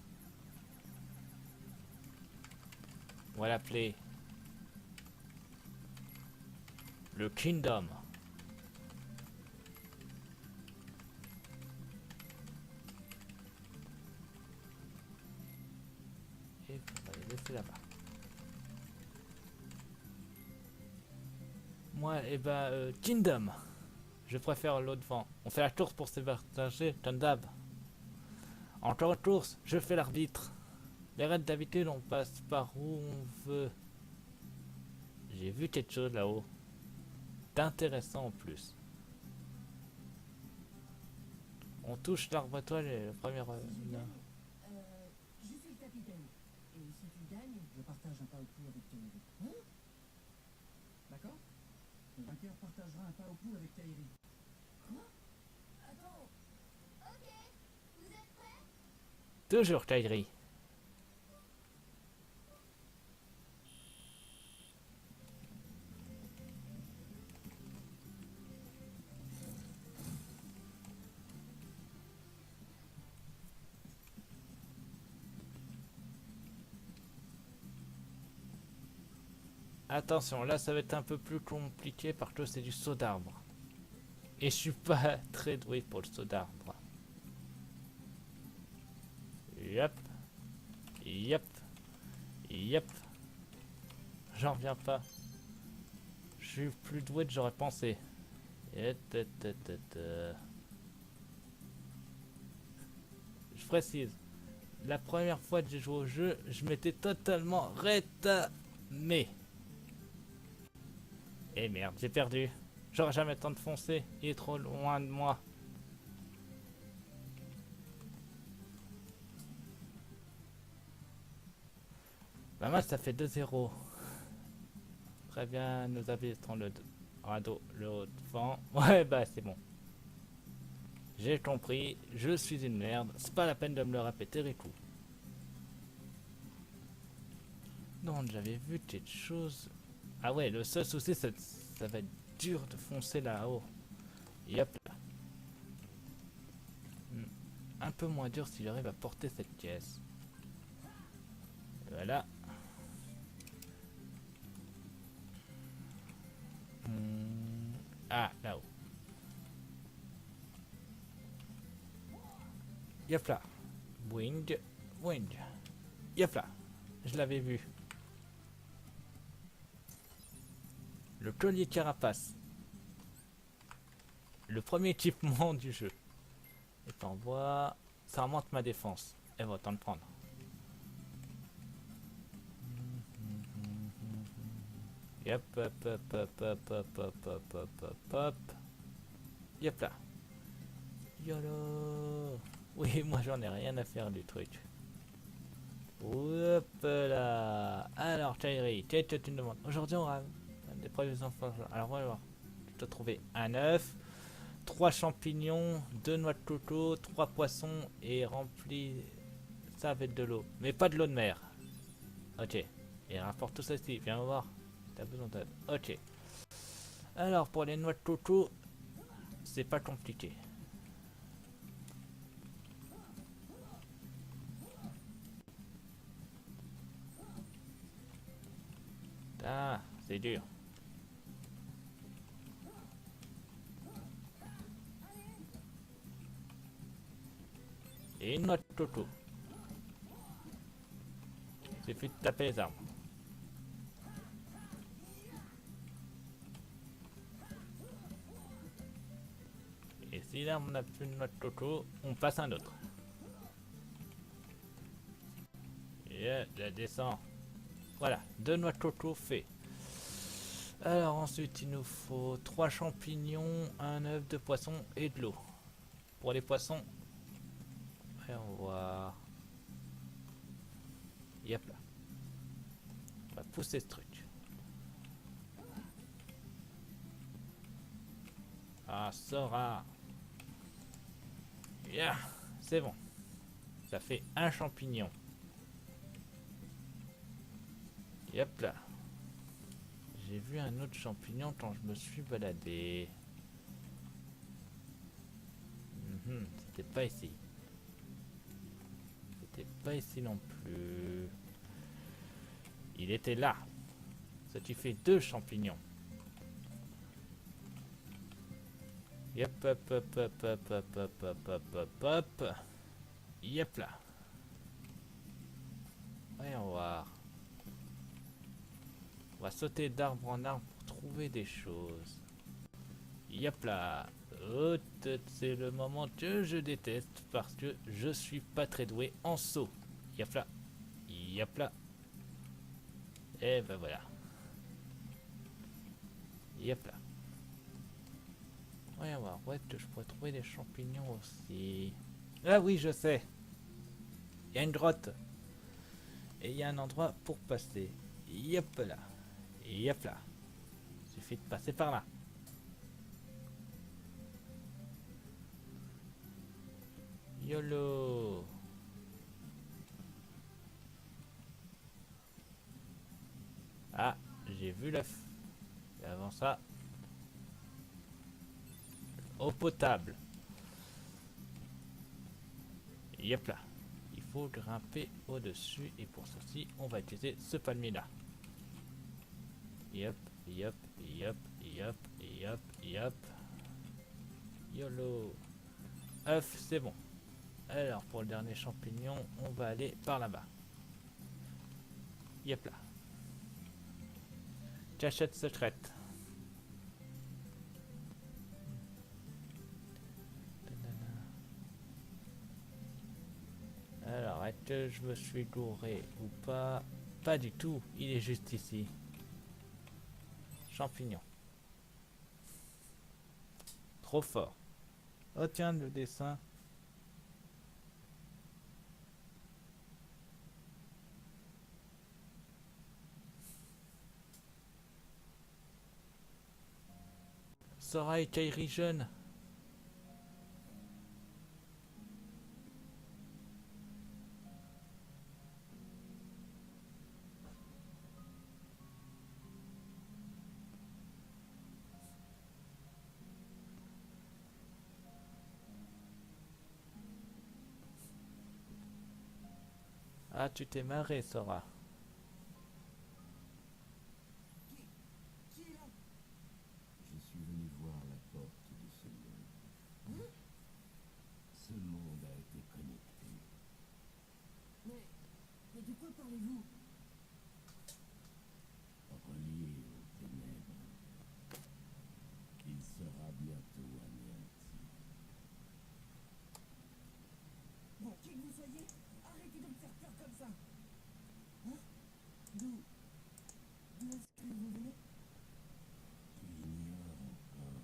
on va l'appeler le Kingdom. Et on va les laisser là-bas. Moi, eh ben, Kingdom. Je préfère l'autre vent. On fait la course pour se partager, comme d'hab. Encore une course, je fais l'arbitre. Les raids d'habitude, on passe par où on veut. J'ai vu quelque chose là-haut. D'intéressant en plus. On touche l'arbre étoile et la première... Si je gagne, je suis le capitaine. Et si tu gagnes, je partage un pas au cou avec Kairi. Hein? D'accord? Le vainqueur partagera un pas au cou avec Kairi. Quoi? Attends. Ok, vous êtes prêts? Toujours Kairi. Attention, là ça va être un peu plus compliqué parce que c'est du saut d'arbre. Et je suis pas très doué pour le saut d'arbre. Yep. Yep. Yep. J'en reviens pas. Je suis plus doué que j'aurais pensé. Je précise, la première fois que j'ai joué au jeu, je m'étais totalement rétamé. Et merde, j'ai perdu. J'aurais jamais le temps de foncer, il est trop loin de moi. Bah moi ça fait 2-0. Très bien, nous avisons le radeau, le vent. Ouais bah c'est bon. J'ai compris, je suis une merde, c'est pas la peine de me le répéter et tout. Non, j'avais vu quelque chose. Ah ouais, le seul souci, ça va être dur de foncer là-haut. Et hop là. Un peu moins dur si j'arrive à porter cette pièce. Voilà. Ah, là-haut. Yop là. Wing, wing. Yop là. Je l'avais vu. Le collier carapace. Le premier équipement du jeu. Et t'envoies. Ça remonte ma défense. Elle va t'en le prendre. Yep, hop, hop, hop, hop, hop, hop, hop, hop, hop, hop. Yep là. YOLO. Oui, moi j'en ai rien à faire du truc. Hop là. Alors, Chairi, qu'est-ce que tu me demandes? Aujourd'hui, on a des prévisions. Alors, on va voir. Je dois trouver un œuf, 3 champignons, 2 noix de coco, 3 poissons et rempli ça avec de l'eau. Mais pas de l'eau de mer. Ok. Et rapporte tout ça ici. Viens voir. T'as besoin d'aide. Ok. Alors, pour les noix de coco, c'est pas compliqué. Ah, c'est dur. Et une noix de coco. Il suffit de taper les arbres. Et si là on n'a plus de noix de coco, on passe un autre. Et la descend. Voilà, 2 noix de coco fait. Alors ensuite il nous faut 3 champignons, un œuf, 2 poissons et de l'eau. Pour les poissons, on va voir. Yep là. On va pousser ce truc. Ah, Sora. Yeah, c'est bon. Ça fait un champignon. Yep là. J'ai vu un autre champignon quand je me suis baladé. C'était pas ici. C'était pas ici non plus. Il était là. Ça tu fait 2 champignons. Yep, hop, hop, hop, hop, hop, hop, hop, hop, hop, hop. Yep là. Voyons voir. On va sauter d'arbre en arbre pour trouver des choses. Yep là. Oh, c'est le moment que je déteste parce que je suis pas très doué en saut. Yep là. Yep là. Et ben voilà. Yep là. Voyons voir. Où est-ce que je pourrais trouver des champignons aussi? Ah oui, je sais. Il y a une grotte. Et il y a un endroit pour passer. Yep là. Yep là. Il suffit de passer par là. YOLO. Ah, j'ai vu l'œuf. Et avant ça, eau potable. Yep là. Il faut grimper au-dessus et pour ceci, on va utiliser ce palmier là. Yep, yep, yep, yep, yep, yep. YOLO. œuf, c'est bon. Alors, pour le dernier champignon, on va aller par là-bas. Yep là. Cachette secrète. est-ce que je me suis gouré ou pas? Pas du tout, il est juste ici. Champignon. Trop fort. Oh tiens, le dessin. Sora et Kairi jeune. Ah, tu t'es marré, Sora. Qui est là? Je suis venu voir la porte de ce monde. Ce monde a été connecté. Mais de quoi parlez-vous? Relié aux ténèbres. Il sera bientôt anéanti. Bon, qui que vous soyez, arrêtez de me faire peur comme ça. Hein? D'où est-ce que vous venez? Tu ignores encore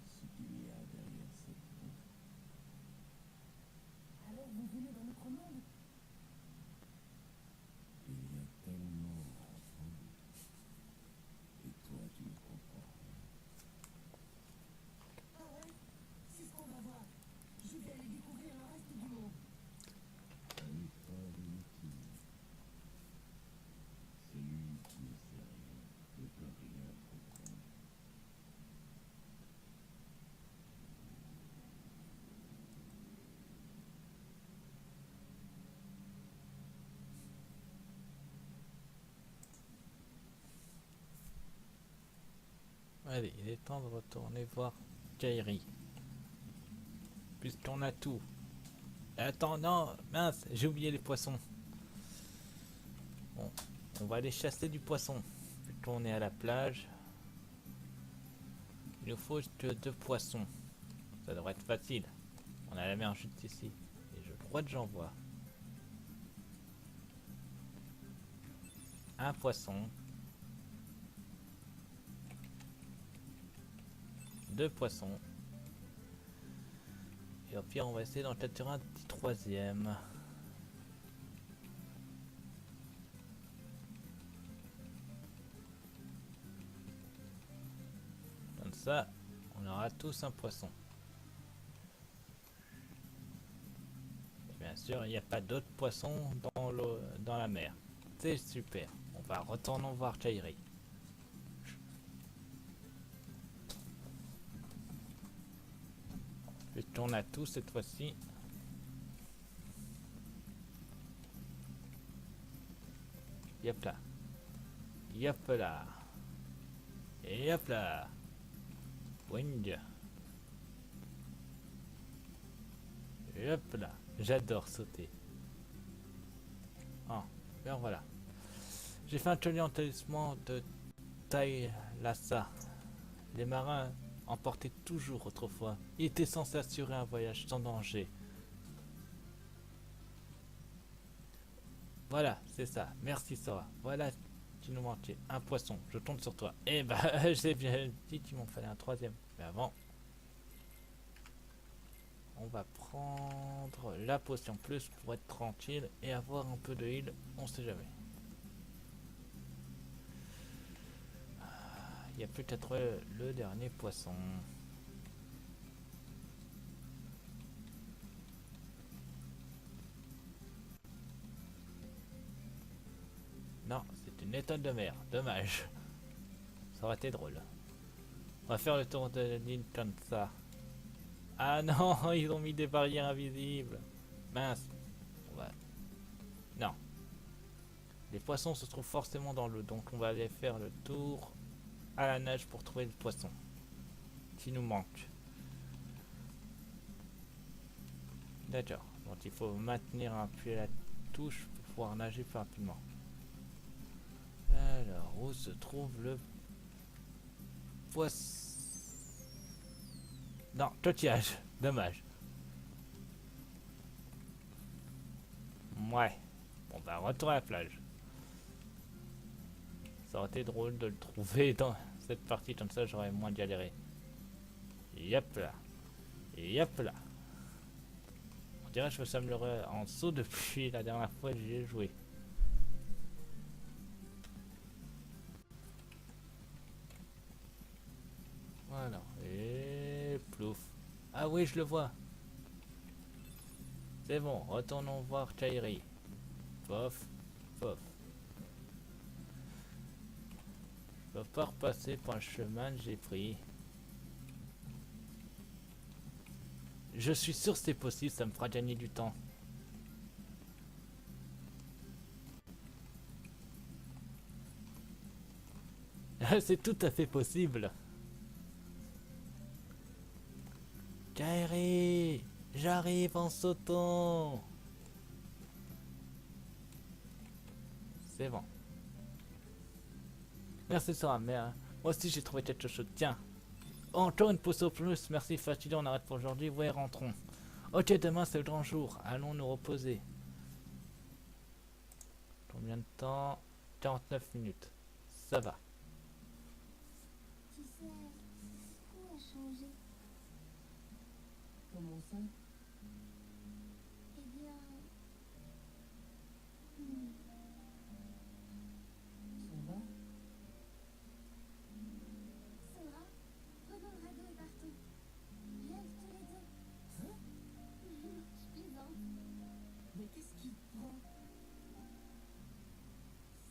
ce qu'il y a derrière cette porte. Alors vous venez d'un autre monde? Il y a tellement à apprendre. Et toi, tu ne comprends rien. Ah ouais? C'est ce qu'on va voir. Je vais aller découvrir le reste du monde. Un effort inutile. Celui qui ne sait rien ne peut rien comprendre. Allez, il est temps de retourner voir Kairi. Puisqu'on a tout. Attends, non, mince, j'ai oublié les poissons. Bon, on va aller chasser du poisson. Puisqu'on est à la plage. Il nous faut que 2 poissons. Ça devrait être facile. On a la mer juste ici. Et je crois que j'en vois. Un poisson. 2 poissons. Et au pire, on va essayer d'en capturer un petit troisième. Comme ça, on aura tous un poisson. Et bien sûr, il n'y a pas d'autres poissons dans l'eau, dans la mer. C'est super. On va retourner voir Kairi. Puisqu'on a tout cette fois-ci. Yop là. Yop là. Et hop là. Wing. Et hop là. J'adore sauter. Ah, bien voilà. J'ai fait un collier en talisman de taille Lhasa. Les marins en portaient toujours autrefois. Il était censé assurer un voyage sans danger. Voilà, c'est ça. Merci Sora. Voilà, tu nous manquais. Un poisson. Je tombe sur toi. Eh bah, j'ai bien dit qu'il m'en fallait un troisième. Mais avant, on va prendre la potion plus pour être tranquille et avoir un peu de heal. On sait jamais. Il n'y a plus qu'à trouver le dernier poisson. Non, c'est une étoile de mer. Dommage. Ça aurait été drôle. On va faire le tour de l'île comme ça. Ah non, ils ont mis des barrières invisibles. Mince. On va... Non. Les poissons se trouvent forcément dans l'eau. Donc on va aller faire le tour à la nage pour trouver le poisson qui nous manque. D'accord. Donc il faut maintenir appuyé à la touche pour pouvoir nager plus rapidement. Alors, où se trouve le poisson? Non, coquillage. Dommage. Ouais. Bon bah retour à la plage. Ça aurait été drôle de le trouver dans cette partie, comme ça j'aurais moins galéré. Yep là. Yep là. On dirait que je me suis amélioré en saut depuis la dernière fois que j'y ai joué. Voilà. Et plouf. Ah oui, je le vois. C'est bon, retournons voir Kairi. Pof, pof. Je peux pas repasser par le chemin que j'ai pris. Je suis sûr que c'est possible, ça me fera gagner du temps. C'est tout à fait possible. Kairi, j'arrive en sautant. C'est bon. Merci Sora, mais moi aussi j'ai trouvé quelque chose. Tiens, encore une pause au plus. Merci, fatigué, on arrête pour aujourd'hui. Ouais, rentrons. Ok, demain c'est le grand jour. Allons nous reposer. Combien de temps? 49 minutes. Ça va. Tu sais, tout a changé. Comment ça? Eh bien... hmm, Ça va? Sora, prenons le radeau et partons. Viens tous les deux. Hein? Je plaisante. Mais qu'est-ce qui te prend?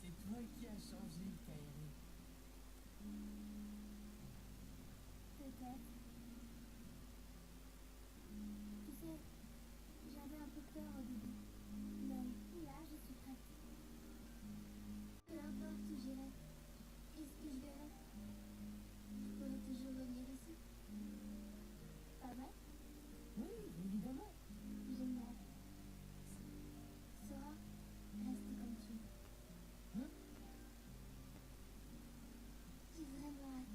C'est toi qui as changé, Kairi. Peut-être. Tu sais, j'avais un peu peur au début. Mais là, je suis prête. Peu importe où j'irai et ce que je verrai, je pourrai toujours revenir ici. Pas vrai? Oui, évidemment. Génial. Sora, reste comme tu es. Hein? J'ai vraiment hâte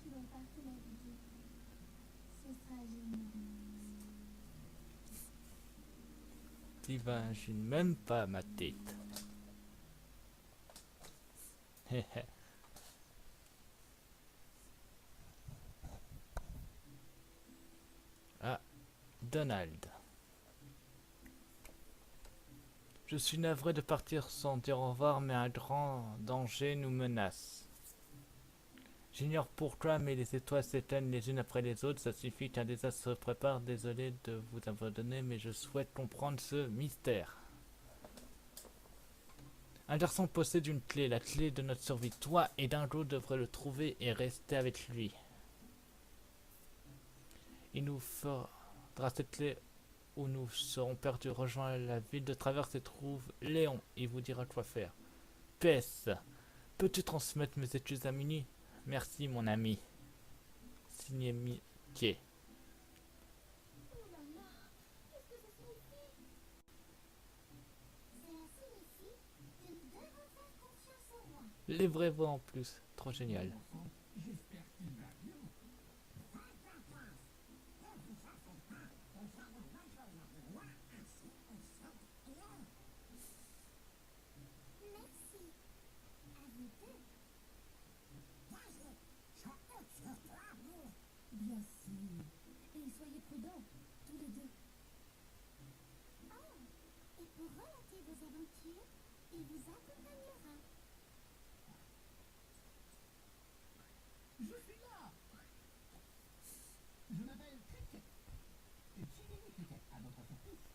qu'ils vont partir naviguer. Ce sera génial. T'imagines même pas ma tête. Ah, Donald. Je suis navré de partir sans dire au revoir, mais un grand danger nous menace. J'ignore pourquoi, mais les étoiles s'éteignent les unes après les autres. Ça suffit qu'un désastre se prépare. Désolé de vous abandonner, mais je souhaite comprendre ce mystère. Un garçon possède une clé, la clé de notre survie. Toi et Dingo devrez le trouver et rester avec lui. Il nous faudra cette clé où nous serons perdus. Rejoins la ville de Traverse et trouve Léon. Il vous dira quoi faire. PS. Peux-tu transmettre mes excuses à Mini? Merci mon ami. Signé Mickey. Oh là là, qu'est-ce que ça signifie? Cela signifie que nous devons faire confiance au roi. Les vraies voix en plus. Trop génial. J'espère qu'il va bien. Merci. À vous deux. Bien sûr. Et soyez prudents, tous les deux. Oh, et pour relater vos aventures, il vous accompagnera. Je suis là. Je m'appelle Cricket. Et Chimini Cricket, à votre service.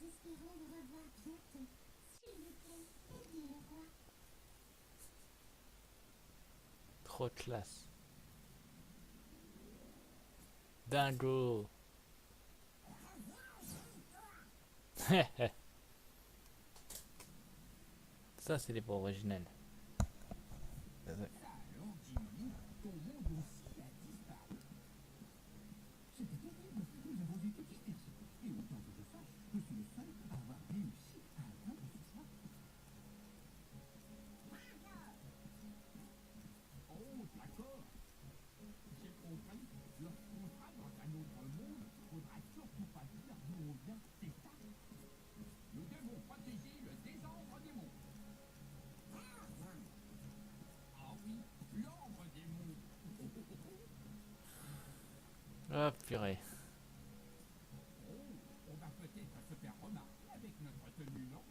Espérons vous revoir bientôt. S'il vous plaît, aidez le roi. Trop classe. Dingo. Ça, c'est les voix originales. Alors, Jimmy, ton monde aussi a disparu. C'était terrible. Nous avons été dispersés. Et autant que je sache, je suis le seul à avoir réussi à atteindre ce soir. Oh, d'accord. J'ai compris. Lorsqu'on sera dans un autre monde, faudra surtout pas dire d'où on vient, c'est ça? Oh purée. On va peut-être se faire remarquer avec notre tenue, non?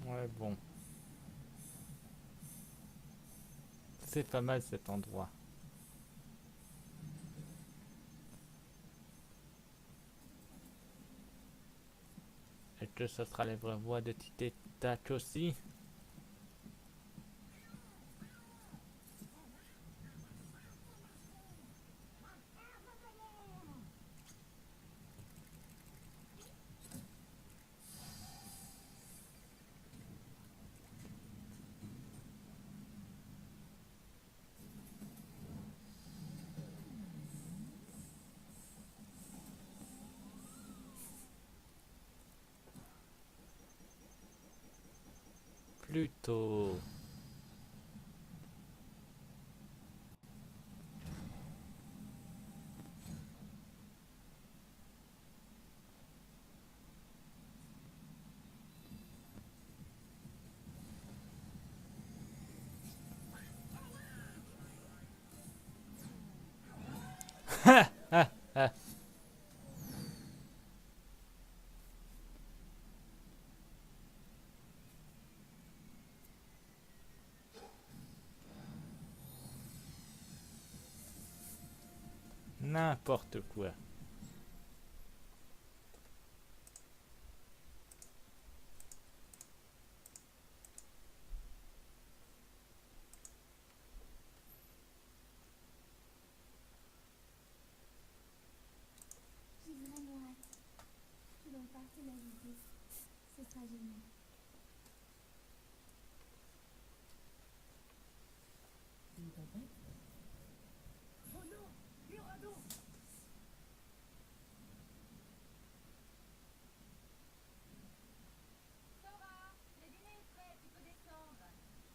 Ouais, bon. C'est pas mal cet endroit. Est-ce que ce sera les vraies voix de Titanic aussi? Plutôt. N'importe quoi. J'ai vraiment hâte. Tu dois partir la visiter. Ce sera génial. Une tempête? Oh non! Le radeau! Sora, le dîner est prêt, tu peux descendre.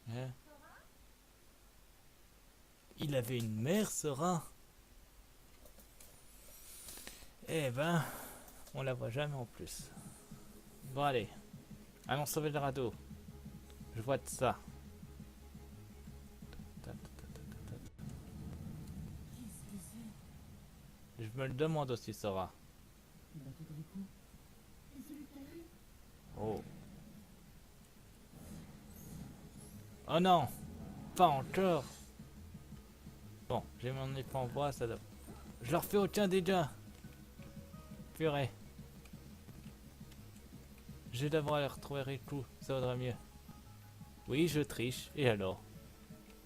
Hein? Sora? Il avait une mère, ce rat. Eh ben, on la voit jamais en plus. Bon allez, allons sauver le radeau. Je vois de ça. Qu'est-ce que c'est? Je me le demande aussi, Sora. Le bateau de Rico? C'est celui que t'as vu? Oh. Oh non, pas encore. Bon, j'ai mon épée en bois, ça doit... Je leur fais aucun dégât. Purée. Je vais d'abord aller retrouver Riku, ça vaudra mieux. Oui, je triche, et alors?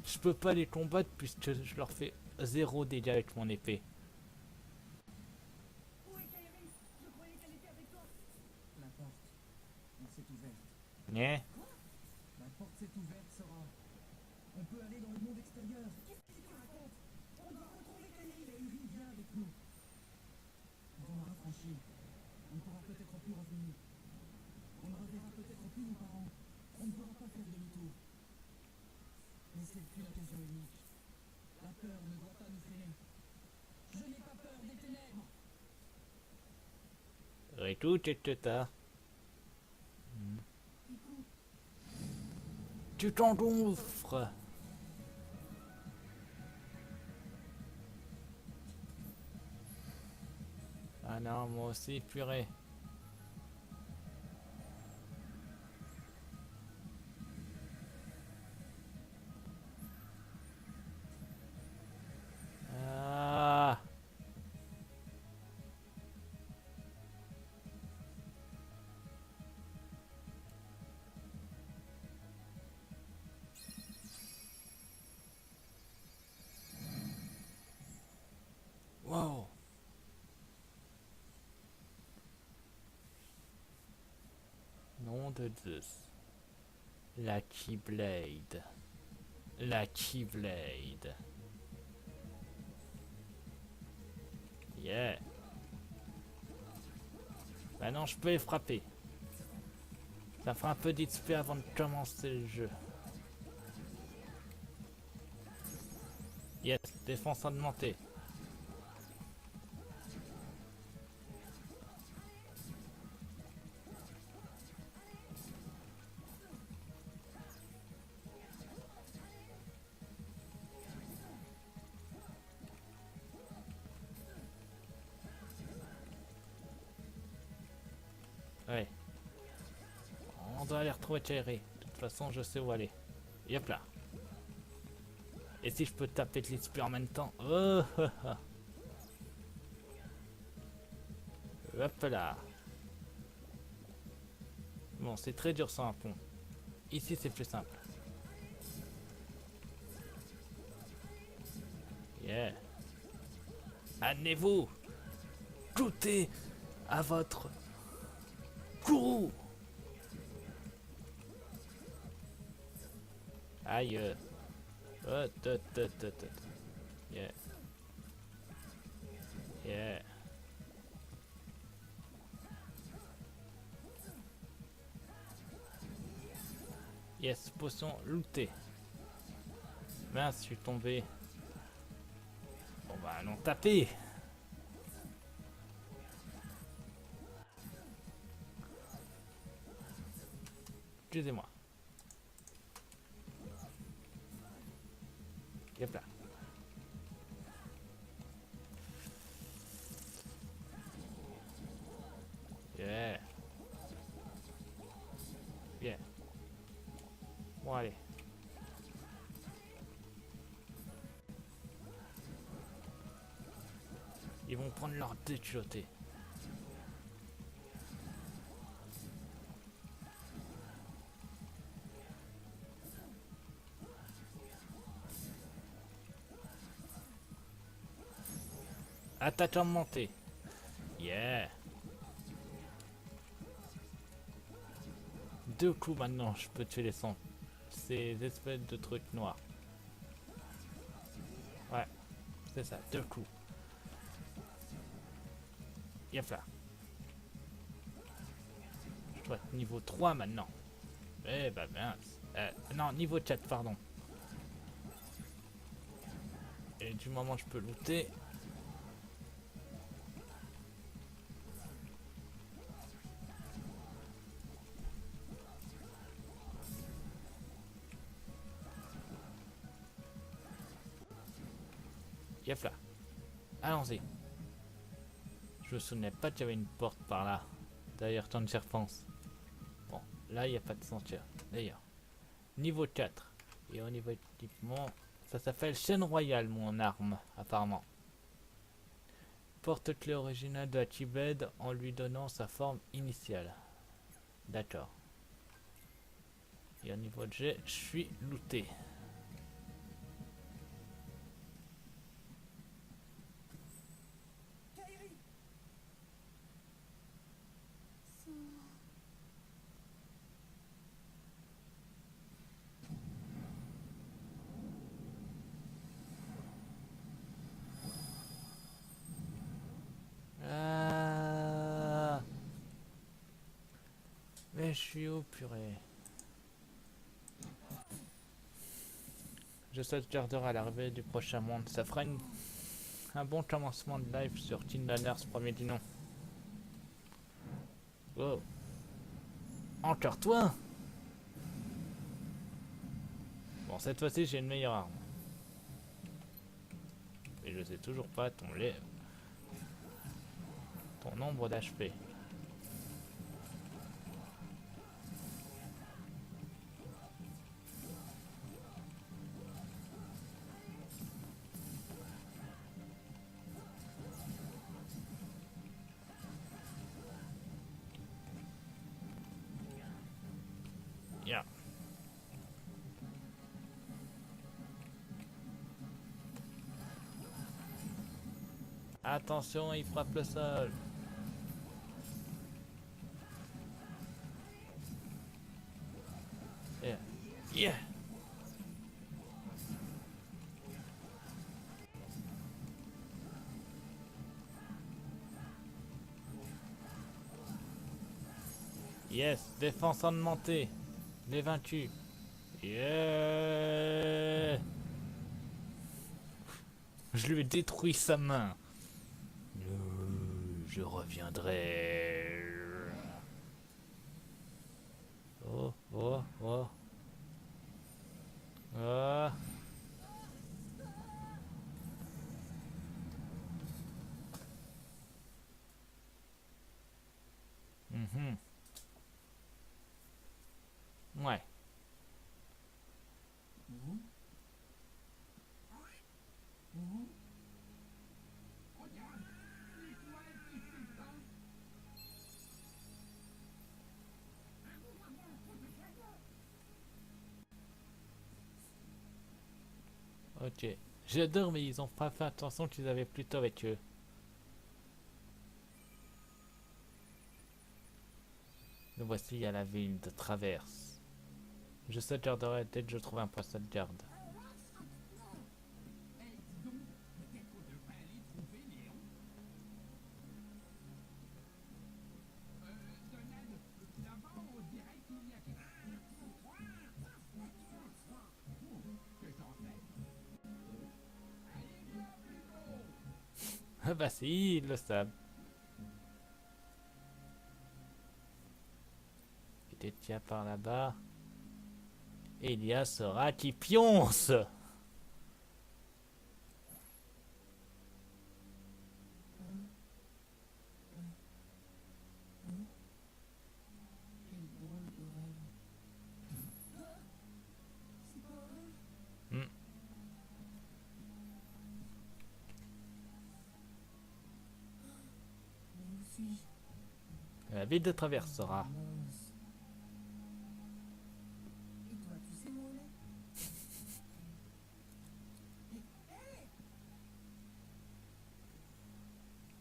Je peux pas les combattre puisque je leur fais 0 dégâts avec mon épée. Où est Kaeris? Je croyais qu'elle était avec toi. La porte, elle s'est ouverte. Né? La porte s'est ouverte, Sora. On peut aller dans le monde extérieur. Qu'est-ce que tu racontes? On doit retrouver Kaeris. Kairi vient avec nous. Quand on aura franchi, on ne pourra peut-être plus revenir. On ne reverra peut-être plus nos parents. On ne pourra pas faire demi-tour. Mais c'est une occasion unique. La peur ne doit pas nous freiner. Je n'ai pas peur des ténèbres. Riku, qu'est-ce que t'as? Tu t'engouffres. Ah non, moi aussi, purée. Ah. Wow. Nom de Zeus. La Keyblade. La Keyblade. Yeah. Maintenant je peux les frapper. Ça fera un peu d'XP avant de commencer le jeu. Yes, défense augmentée. Ouais. On doit aller retrouver Cherry. De toute façon, je sais où aller. Et hop là. Et si je peux taper de l'XP en même temps. Oh, oh, oh. Hop là. Bon, c'est très dur sans un pont. Ici, c'est plus simple. Yeah. Amenez-vous. Goûtez à votre gourou. Aïe. Oh, yeah. Yeah. Yes, potion lootée. Mince, je suis tombé. Bon bah allons taper. Excusez-moi. Hop là. Yeah. Yeah. Bon allez. Ils vont prendre leur déculotté. Attaque augmentée. Yeah. 2 coups maintenant, je peux tuer les sons. Ces espèces de trucs noirs. Ouais, c'est ça, 2 coups. Yep là. Je dois être niveau 3 maintenant. Eh bah mince. Non, niveau 4, pardon. Et du moment que je peux looter. Yep là. Allons-y. Je me souvenais pas qu'il y avait une porte par là. D'ailleurs, tant que j'y repense. Bon, là, il n'y a pas de ceinture. D'ailleurs. Niveau 4. Et au niveau équipement, ça s'appelle chaîne royale, mon arme, apparemment. Porte-clé originale de la Tibed en lui donnant sa forme initiale. D'accord. Et au niveau de G, je suis looté. Ah. Mais je suis où, purée? Je sauvegarderai à l'arrivée du prochain monde. Ça fera un bon commencement de live sur Tin Lanners, premier du nom. Oh. Encore toi? Bon, cette fois-ci, j'ai une meilleure arme. Et je sais toujours pas ton nombre d'HP. Yeah. Attention, il frappe le sol. Yeah. Yeah. Yes, défense augmentée. Les vaincus. Yeah. Je lui ai détruit sa main. Je reviendrai. Oh, oh, oh. Ah. Ok. J'adore, mais ils ont pas fait attention qu'ils avaient plutôt avec eux. Nous voici à la ville de Traverse. Je sauterai dès que je trouve un poisson de garde. Ah bah si, ils le savent. Il détient par là-bas. Et il y a ce rat qui pionce. Quel drôle de rêve. C'est pas vrai. Hmm. Mais où suis-je? La ville de Traverse sera. Mince. Et toi, tu sais où on est?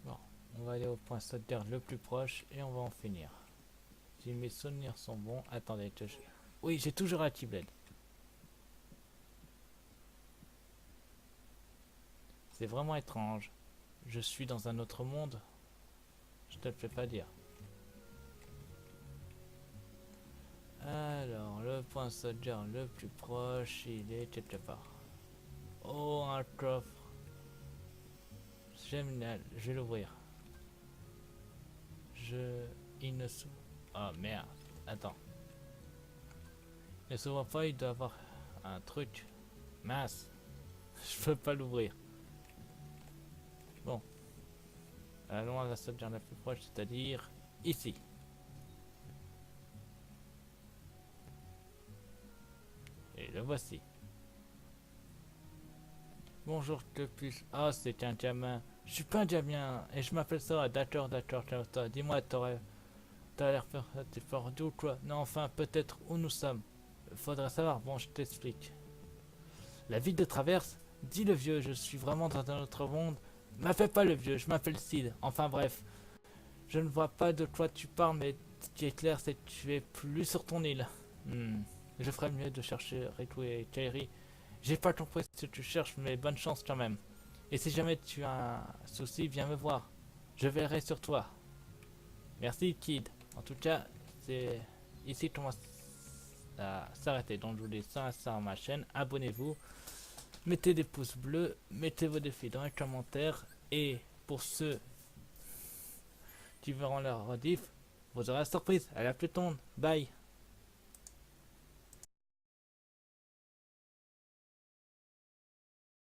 Bon, on va aller au point sauvegarde le plus proche et on va en finir. Si mes souvenirs sont bons, attendez, oui, j'ai toujours la Keyblade. C'est vraiment étrange. Je suis dans un autre monde. Je te le fais pas dire. Alors, le point sauvegarde le plus proche, il est quelque part. Oh, un coffre. Génial, je vais l'ouvrir. Il ne s'ouvre. Oh merde, attends. Il ne s'ouvre pas, il doit avoir un truc. Mince. Je peux pas l'ouvrir. Bon. Allons à la sauvegarde la plus proche, c'est-à-dire ici. Et le voici. Bonjour, que puis-je... Ah, c'est un gamin. Je suis pas un gamin, et je m'appelle Sora. D'accord, toi. Dis-moi, t'as l'air t'es fort d'où, quoi? Non, enfin, peut-être où nous sommes. Faudrait savoir, bon, je t'explique. La ville de Traverse, dit le vieux, je suis vraiment dans un autre monde. M'appelle pas le vieux, je m'appelle Sid. Enfin bref, je ne vois pas de quoi tu parles, mais ce qui est clair, c'est que tu es plus sur ton île. Je ferais mieux de chercher Riku et Kairi. J'ai pas compris ce que tu cherches, mais bonne chance quand même. Et si jamais tu as un souci, viens me voir. Je veillerai sur toi. Merci, Kid. En tout cas, c'est ici qu'on va s'arrêter. Donc, je vous dis ça à ma chaîne. Abonnez-vous. Mettez des pouces bleus. Mettez vos défis dans les commentaires. Et pour ceux qui verront leur rediff, vous aurez la surprise. Allez, à plus tard. Bye.